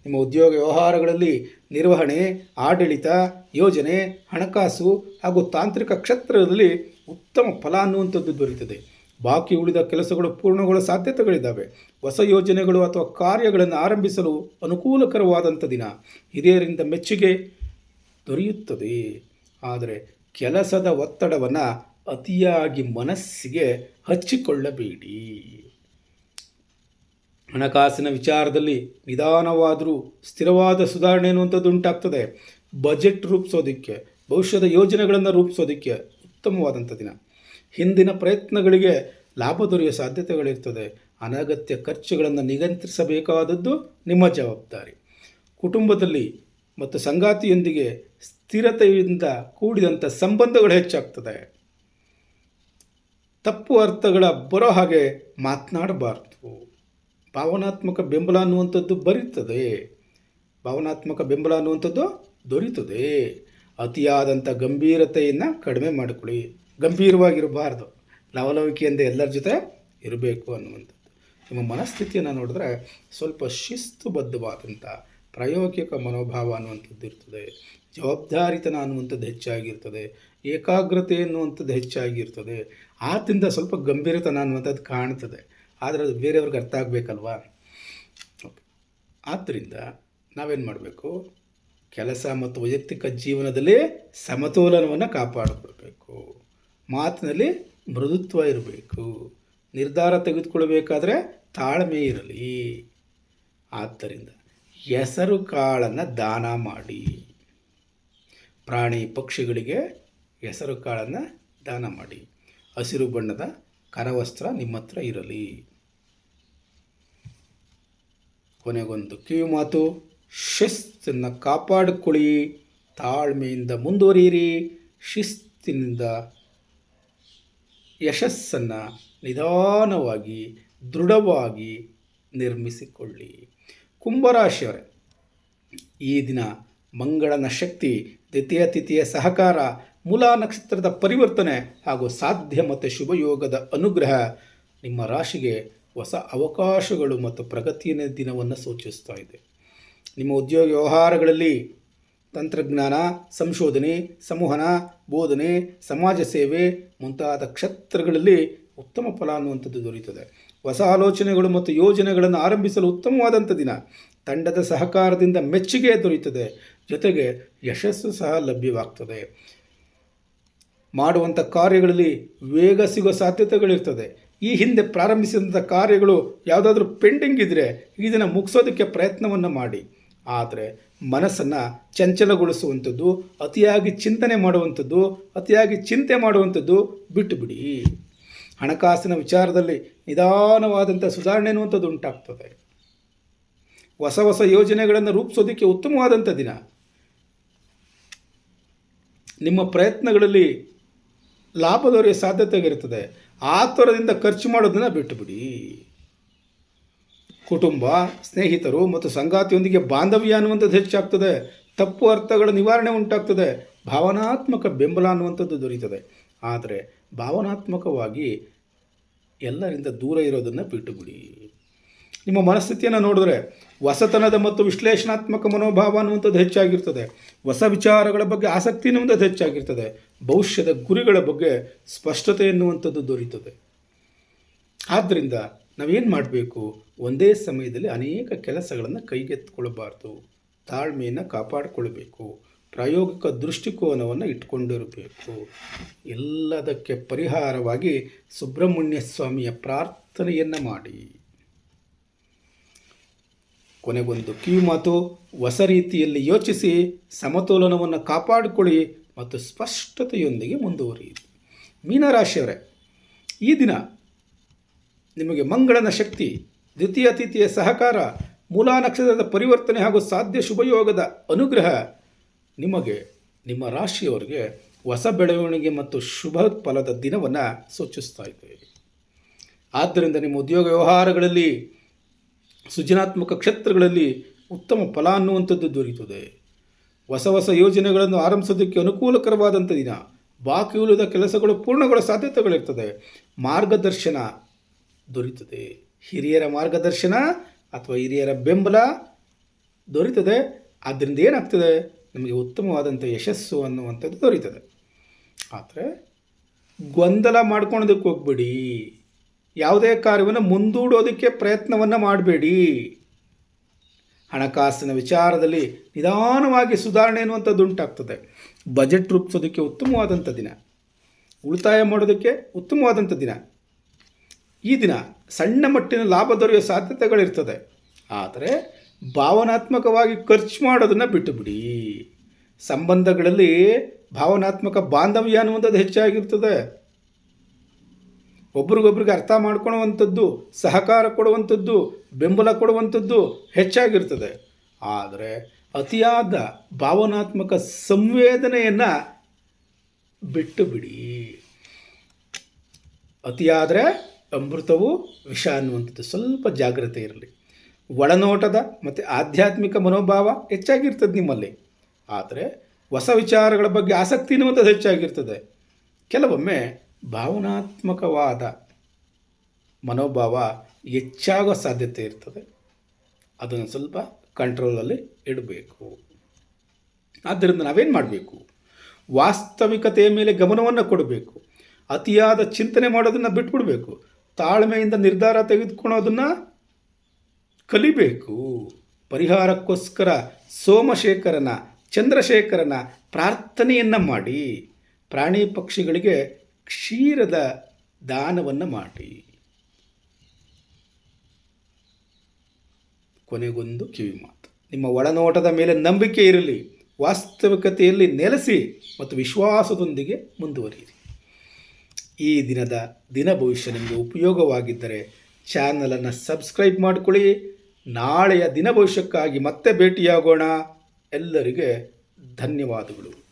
Speaker 1: ನಿಮ್ಮ ಉದ್ಯೋಗ ವ್ಯವಹಾರಗಳಲ್ಲಿ ನಿರ್ವಹಣೆ, ಆಡಳಿತ, ಯೋಜನೆ, ಹಣಕಾಸು ಹಾಗೂ ತಾಂತ್ರಿಕ ಕ್ಷೇತ್ರದಲ್ಲಿ ಉತ್ತಮ ಫಲ ಅನ್ನುವಂಥದ್ದು ದೊರೆಯುತ್ತದೆ. ಬಾಕಿ ಉಳಿದ ಕೆಲಸಗಳು ಪೂರ್ಣಗೊಳ್ಳುವ ಸಾಧ್ಯತೆಗಳಿದ್ದಾವೆ. ಹೊಸ ಯೋಜನೆಗಳು ಅಥವಾ ಕಾರ್ಯಗಳನ್ನು ಆರಂಭಿಸಲು ಅನುಕೂಲಕರವಾದಂಥ ದಿನ. ಹಿರಿಯರಿಂದ ಮೆಚ್ಚುಗೆ ದೊರೆಯುತ್ತದೆ. ಆದರೆ ಕೆಲಸದ ಒತ್ತಡವನ್ನು ಅತಿಯಾಗಿ ಮನಸ್ಸಿಗೆ ಹಚ್ಚಿಕೊಳ್ಳಬೇಡಿ. ಹಣಕಾಸಿನ ವಿಚಾರದಲ್ಲಿ ನಿಧಾನವಾದರೂ ಸ್ಥಿರವಾದ ಸುಧಾರಣೆ ಅನ್ನುವಂಥದ್ದು ಉಂಟಾಗ್ತದೆ. ಬಜೆಟ್ ರೂಪಿಸೋದಕ್ಕೆ, ಭವಿಷ್ಯದ ಯೋಜನೆಗಳನ್ನು ರೂಪಿಸೋದಕ್ಕೆ ಉತ್ತಮವಾದಂಥ ದಿನ. ಹಿಂದಿನ ಪ್ರಯತ್ನಗಳಿಗೆ ಲಾಭ ದೊರೆಯುವ ಸಾಧ್ಯತೆಗಳಿರ್ತದೆ. ಅನಗತ್ಯ ಖರ್ಚುಗಳನ್ನು ನಿಯಂತ್ರಿಸಬೇಕಾದದ್ದು ನಿಮ್ಮ ಜವಾಬ್ದಾರಿ. ಕುಟುಂಬದಲ್ಲಿ ಮತ್ತು ಸಂಗಾತಿಯೊಂದಿಗೆ ಸ್ಥಿರತೆಯಿಂದ ಕೂಡಿದಂಥ ಸಂಬಂಧಗಳು ಹೆಚ್ಚಾಗ್ತದೆ. ತಪ್ಪು ಅರ್ಥಗಳ ಬರೋ ಹಾಗೆ ಮಾತನಾಡಬಾರ್ದು. ಭಾವನಾತ್ಮಕ ಬೆಂಬಲ ಅನ್ನುವಂಥದ್ದು ದೊರೀತದೆ. ಅತಿಯಾದಂಥ ಗಂಭೀರತೆಯನ್ನು ಕಡಿಮೆ ಮಾಡಿಕೊಳ್ಳಿ. ಗಂಭೀರವಾಗಿರಬಾರ್ದು. ಲವಲವಿಕೆಯಿಂದ ಎಲ್ಲರ ಜೊತೆ ಇರಬೇಕು ಅನ್ನುವಂಥದ್ದು. ನಿಮ್ಮ ಮನಸ್ಥಿತಿಯನ್ನು ನೋಡಿದ್ರೆ ಸ್ವಲ್ಪ ಶಿಸ್ತುಬದ್ಧವಾದಂಥ ಪ್ರಾಯೋಗಿಕ ಮನೋಭಾವ ಅನ್ನುವಂಥದ್ದು ಇರ್ತದೆ. ಜವಾಬ್ದಾರಿತನ ಅನ್ನುವಂಥದ್ದು ಹೆಚ್ಚಾಗಿರ್ತದೆ. ಏಕಾಗ್ರತೆ ಅನ್ನುವಂಥದ್ದು ಹೆಚ್ಚಾಗಿರ್ತದೆ. ಆದ್ದರಿಂದ ಸ್ವಲ್ಪ ಗಂಭೀರತನ ಅನ್ನುವಂಥದ್ದು ಕಾಣ್ತದೆ. ಆದರೆ ಅದು ಬೇರೆಯವ್ರಿಗೆ ಅರ್ಥ ಆಗಬೇಕಲ್ವಾ? ಆದ್ದರಿಂದ ನಾವೇನು ಮಾಡಬೇಕು? ಕೆಲಸ ಮತ್ತು ವೈಯಕ್ತಿಕ ಜೀವನದಲ್ಲಿ ಸಮತೋಲನವನ್ನು ಕಾಪಾಡಿಕೊಳ್ಬೇಕು. ಮಾತಿನಲ್ಲಿ ಮೃದುತ್ವ ಇರಬೇಕು. ನಿರ್ಧಾರ ತೆಗೆದುಕೊಳ್ಬೇಕಾದ್ರೆ ತಾಳ್ಮೆ ಇರಲಿ. ಆದ್ದರಿಂದ ಹೆಸರು ಕಾಳನ್ನು ದಾನ ಮಾಡಿ. ಪ್ರಾಣಿ ಪಕ್ಷಿಗಳಿಗೆ ಹೆಸರು ಕಾಳನ್ನು ದಾನ ಮಾಡಿ. ಹಸಿರು ಬಣ್ಣದ ಕರವಸ್ತ್ರ ನಿಮ್ಮ ಹತ್ರ ಇರಲಿ. ಕೊನೆಗೊಂದು ಕಿವಿ ಮಾತು: ಶಿಸ್ತನ್ನು ಕಾಪಾಡಿಕೊಳ್ಳಿ. ತಾಳ್ಮೆಯಿಂದ ಮುಂದುವರಿಯಿರಿ. ಶಿಸ್ತಿನಿಂದ ಯಶಸ್ಸನ್ನು ನಿಧಾನವಾಗಿ ದೃಢವಾಗಿ ನಿರ್ಮಿಸಿಕೊಳ್ಳಿ. ಕುಂಭರಾಶಿಯವರೇ, ಈ ದಿನ ಮಂಗಳನ ಶಕ್ತಿ, ದ್ವಿತೀಯ ತಿಥಿಯ ಸಹಕಾರ, ಮೂಲಾ ನಕ್ಷತ್ರದ ಪರಿವರ್ತನೆ ಹಾಗೂ ಸಾಧ್ಯ ಮತ್ತು ಶುಭಯೋಗದ ಅನುಗ್ರಹ ನಿಮ್ಮ ರಾಶಿಗೆ ಹೊಸ ಅವಕಾಶಗಳು ಮತ್ತು ಪ್ರಗತಿಯ ದಿನವನ್ನು ಸೂಚಿಸ್ತಾ ಇದೆ. ನಿಮ್ಮ ಉದ್ಯೋಗ ವ್ಯವಹಾರಗಳಲ್ಲಿ ತಂತ್ರಜ್ಞಾನ, ಸಂಶೋಧನೆ, ಸಂವಹನ, ಬೋಧನೆ, ಸಮಾಜ ಸೇವೆ ಮುಂತಾದ ಕ್ಷೇತ್ರಗಳಲ್ಲಿ ಉತ್ತಮ ಫಲ ಅನ್ನುವಂಥದ್ದು ದೊರೆಯುತ್ತದೆ. ಹೊಸ ಆಲೋಚನೆಗಳು ಮತ್ತು ಯೋಜನೆಗಳನ್ನು ಆರಂಭಿಸಲು ಉತ್ತಮವಾದಂಥ ದಿನ. ತಂಡದ ಸಹಕಾರದಿಂದ ಮೆಚ್ಚುಗೆ ದೊರೆಯುತ್ತದೆ. ಜೊತೆಗೆ ಯಶಸ್ಸು ಸಹ ಲಭ್ಯವಾಗ್ತದೆ. ಮಾಡುವಂಥ ಕಾರ್ಯಗಳಲ್ಲಿ ವೇಗ ಸಿಗುವ ಸಾಧ್ಯತೆಗಳಿರ್ತದೆ. ಈ ಹಿಂದೆ ಪ್ರಾರಂಭಿಸಿದಂಥ ಕಾರ್ಯಗಳು ಯಾವುದಾದ್ರೂ ಪೆಂಡಿಂಗ್ ಇದ್ದರೆ ಈ ದಿನ ಮುಗಿಸೋದಕ್ಕೆ ಪ್ರಯತ್ನವನ್ನು ಮಾಡಿ. ಆದರೆ ಮನಸ್ಸನ್ನು ಚಂಚಲಗೊಳಿಸುವಂಥದ್ದು, ಅತಿಯಾಗಿ ಚಿಂತನೆ ಮಾಡುವಂಥದ್ದು, ಅತಿಯಾಗಿ ಚಿಂತೆ ಮಾಡುವಂಥದ್ದು ಬಿಟ್ಟುಬಿಡಿ. ಹಣಕಾಸಿನ ವಿಚಾರದಲ್ಲಿ ನಿಧಾನವಾದಂಥ ಸುಧಾರಣೆ ಅನ್ನುವಂಥದ್ದು ಉಂಟಾಗ್ತದೆ. ಹೊಸ ಯೋಜನೆಗಳನ್ನು ರೂಪಿಸೋದಕ್ಕೆ ಉತ್ತಮವಾದಂಥ ದಿನ. ನಿಮ್ಮ ಪ್ರಯತ್ನಗಳಲ್ಲಿ ಲಾಭ ದೊರೆಯುವ ಸಾಧ್ಯತೆಗಿರುತ್ತದೆ. ಆತುರದಿಂದ ಖರ್ಚು ಮಾಡೋದನ್ನು ಬಿಟ್ಟುಬಿಡಿ. ಕುಟುಂಬ, ಸ್ನೇಹಿತರು ಮತ್ತು ಸಂಗಾತಿಯೊಂದಿಗೆ ಬಾಂಧವ್ಯ ಅನ್ನುವಂಥದ್ದು ಹೆಚ್ಚಾಗ್ತದೆ. ತಪ್ಪು ಅರ್ಥಗಳ ನಿವಾರಣೆ ಉಂಟಾಗ್ತದೆ. ಭಾವನಾತ್ಮಕ ಬೆಂಬಲ ಅನ್ನುವಂಥದ್ದು ದೊರೀತದೆ. ಆದರೆ ಭಾವನಾತ್ಮಕವಾಗಿ ಎಲ್ಲರಿಂದ ದೂರ ಇರೋದನ್ನು ಬಿಟ್ಟು ಬಿಡಿ. ನಿಮ್ಮ ಮನಸ್ಥಿತಿಯನ್ನು ನೋಡಿದ್ರೆ ಹೊಸತನದ ಮತ್ತು ವಿಶ್ಲೇಷಣಾತ್ಮಕ ಮನೋಭಾವ ಅನ್ನುವಂಥದ್ದು ಹೆಚ್ಚಾಗಿರ್ತದೆ. ಹೊಸ ವಿಚಾರಗಳ ಬಗ್ಗೆ ಆಸಕ್ತಿ ಅನ್ನುವಂಥದ್ದು ಹೆಚ್ಚಾಗಿರ್ತದೆ. ಭವಿಷ್ಯದ ಗುರಿಗಳ ಬಗ್ಗೆ ಸ್ಪಷ್ಟತೆ ಎನ್ನುವಂಥದ್ದು ದೊರೀತದೆ. ಆದ್ದರಿಂದ ನಾವೇನು ಮಾಡಬೇಕು? ಒಂದೇ ಸಮಯದಲ್ಲಿ ಅನೇಕ ಕೆಲಸಗಳನ್ನು ಕೈಗೆತ್ತಿಕೊಳ್ಳಬಾರ್ದು. ತಾಳ್ಮೆಯನ್ನು ಕಾಪಾಡಿಕೊಳ್ಬೇಕು. ಪ್ರಾಯೋಗಿಕ ದೃಷ್ಟಿಕೋನವನ್ನು ಇಟ್ಕೊಂಡಿರಬೇಕು. ಎಲ್ಲದಕ್ಕೆ ಪರಿಹಾರವಾಗಿ ಸುಬ್ರಹ್ಮಣ್ಯ ಸ್ವಾಮಿಯ ಪ್ರಾರ್ಥನೆಯನ್ನು ಮಾಡಿ. ಕೊನೆಗೊಂದು ಕಿವಿಮಾತು, ಹೊಸ ರೀತಿಯಲ್ಲಿ ಯೋಚಿಸಿ, ಸಮತೋಲನವನ್ನು ಕಾಪಾಡಿಕೊಳ್ಳಿ ಮತ್ತು ಸ್ಪಷ್ಟತೆಯೊಂದಿಗೆ ಮುಂದುವರಿಯಿರಿ. ಮೀನರಾಶಿಯವರೇ, ಈ ದಿನ ನಿಮಗೆ ಮಂಗಳನ ಶಕ್ತಿ, ದ್ವಿತೀಯ ತಿಥಿಯ ಸಹಕಾರ, ಮೂಲಾ ನಕ್ಷತ್ರದ ಪರಿವರ್ತನೆ ಹಾಗೂ ಸಾಧ್ಯ ಶುಭಯೋಗದ ಅನುಗ್ರಹ ನಿಮಗೆ, ನಿಮ್ಮ ರಾಶಿಯವರಿಗೆ ಹೊಸ ಬೆಳವಣಿಗೆ ಮತ್ತು ಶುಭ ಫಲದ ದಿನವನ್ನು ಸೂಚಿಸ್ತಾ ಇದೆ. ಆದ್ದರಿಂದ ನಿಮ್ಮ ಉದ್ಯೋಗ ವ್ಯವಹಾರಗಳಲ್ಲಿ, ಸೃಜನಾತ್ಮಕ ಕ್ಷೇತ್ರಗಳಲ್ಲಿ ಉತ್ತಮ ಫಲ ಅನ್ನುವಂಥದ್ದು ದೊರೆಯುತ್ತದೆ. ಹೊಸ ಹೊಸ ಯೋಜನೆಗಳನ್ನು ಆರಂಭಿಸೋದಕ್ಕೆ ಅನುಕೂಲಕರವಾದಂಥ ದಿನ. ಬಾಕಿ ಉಳಿದ ಕೆಲಸಗಳು ಪೂರ್ಣಗೊಳ್ಳುವ ಸಾಧ್ಯತೆಗಳಿರ್ತದೆ. ಮಾರ್ಗದರ್ಶನ ದೊರೀತದೆ. ಹಿರಿಯರ ಮಾರ್ಗದರ್ಶನ ಅಥವಾ ಹಿರಿಯರ ಬೆಂಬಲ ದೊರೀತದೆ. ಆದ್ದರಿಂದ ಏನಾಗ್ತದೆ? ನಮಗೆ ಉತ್ತಮವಾದಂಥ ಯಶಸ್ಸು ಅನ್ನುವಂಥದ್ದು ದೊರೀತದೆ. ಆದರೆ ಗೊಂದಲ ಮಾಡ್ಕೊಳೋದಕ್ಕೆ ಹೋಗ್ಬೇಡಿ. ಯಾವುದೇ ಕಾರ್ಯವನ್ನು ಮುಂದೂಡೋದಕ್ಕೆ ಪ್ರಯತ್ನವನ್ನು ಮಾಡಬೇಡಿ. ಹಣಕಾಸಿನ ವಿಚಾರದಲ್ಲಿ ನಿಧಾನವಾಗಿ ಸುಧಾರಣೆ ಅನ್ನುವಂಥದ್ದು ಉಂಟಾಗ್ತದೆ. ಬಜೆಟ್ ರೂಪಿಸೋದಕ್ಕೆ ಉತ್ತಮವಾದಂಥ ದಿನ. ಉಳಿತಾಯ ಮಾಡೋದಕ್ಕೆ ಉತ್ತಮವಾದಂಥ ದಿನ. ಈ ದಿನ ಸಣ್ಣ ಮಟ್ಟಿನ ಲಾಭ ದೊರೆಯುವ ಸಾಧ್ಯತೆಗಳಿರ್ತದೆ. ಆದರೆ ಭಾವನಾತ್ಮಕವಾಗಿ ಖರ್ಚು ಮಾಡೋದನ್ನು ಬಿಟ್ಟು ಬಿಡಿ. ಸಂಬಂಧಗಳಲ್ಲಿ ಭಾವನಾತ್ಮಕ ಬಾಂಧವ್ಯ ಅನ್ನುವಂಥದ್ದು ಹೆಚ್ಚಾಗಿರ್ತದೆ. ಒಬ್ರಿಗೊಬ್ರಿಗೆ ಅರ್ಥ ಮಾಡ್ಕೊಳ್ಳುವಂಥದ್ದು, ಸಹಕಾರ ಕೊಡುವಂಥದ್ದು, ಬೆಂಬಲ ಕೊಡುವಂಥದ್ದು ಹೆಚ್ಚಾಗಿರ್ತದೆ. ಆದರೆ ಅತಿಯಾದ ಭಾವನಾತ್ಮಕ ಸಂವೇದನೆಯನ್ನು ಬಿಟ್ಟು ಬಿಡಿ. ಅತಿಯಾದರೆ ಅಮೃತವು ವಿಷ ಅನ್ನುವಂಥದ್ದು. ಸ್ವಲ್ಪ ಜಾಗ್ರತೆ ಇರಲಿ. ಒಳನೋಟದ ಮತ್ತು ಆಧ್ಯಾತ್ಮಿಕ ಮನೋಭಾವ ಹೆಚ್ಚಾಗಿರ್ತದೆ ನಿಮ್ಮಲ್ಲಿ. ಆದರೆ ಹೊಸ ವಿಚಾರಗಳ ಬಗ್ಗೆ ಆಸಕ್ತಿ ಅನ್ನುವಂಥದ್ದು ಹೆಚ್ಚಾಗಿರ್ತದೆ. ಕೆಲವೊಮ್ಮೆ ಭಾವನಾತ್ಮಕವಾದ ಮನೋಭಾವ ಹೆಚ್ಚಾಗೋ ಸಾಧ್ಯತೆ ಇರ್ತದೆ. ಅದನ್ನು ಸ್ವಲ್ಪ ಕಂಟ್ರೋಲಲ್ಲಿ ಇಡಬೇಕು. ಆದ್ದರಿಂದ ನಾವೇನು ಮಾಡಬೇಕು? ವಾಸ್ತವಿಕತೆಯ ಮೇಲೆ ಗಮನವನ್ನು ಕೊಡಬೇಕು. ಅತಿಯಾದ ಚಿಂತನೆ ಮಾಡೋದನ್ನು ಬಿಟ್ಬಿಡಬೇಕು. ತಾಳ್ಮೆಯಿಂದ ನಿರ್ಧಾರ ತೆಗೆದುಕೊಳ್ಳೋದನ್ನು ಕಲಿಬೇಕು. ಪರಿಹಾರಕ್ಕೋಸ್ಕರ ಸೋಮಶೇಖರನ, ಚಂದ್ರಶೇಖರನ ಪ್ರಾರ್ಥನೆಯನ್ನು ಮಾಡಿ. ಪ್ರಾಣಿ ಪಕ್ಷಿಗಳಿಗೆ ಕ್ಷೀರದ ದಾನವನ್ನು ಮಾಡಿ. ಕೊನೆಗೊಂದು ಕಿವಿಮಾತು, ನಿಮ್ಮ ಒಳನೋಟದ ಮೇಲೆ ನಂಬಿಕೆ ಇರಲಿ. ವಾಸ್ತವಿಕತೆಯಲ್ಲಿ ನೆಲೆಸಿ ಮತ್ತು ವಿಶ್ವಾಸದೊಂದಿಗೆ ಮುಂದುವರಿಯಿರಿ. ಈ ದಿನದ ದಿನ ಭವಿಷ್ಯ ನಿಮಗೆ ಉಪಯೋಗವಾಗಿದ್ದರೆ ಚಾನಲನ್ನು ಸಬ್ಸ್ಕ್ರೈಬ್ ಮಾಡಿಕೊಳ್ಳಿ. ನಾಳೆಯ ದಿನ ಭವಿಷ್ಯಕ್ಕಾಗಿ ಮತ್ತೆ ಭೇಟಿಯಾಗೋಣ. ಎಲ್ಲರಿಗೆ ಧನ್ಯವಾದಗಳು.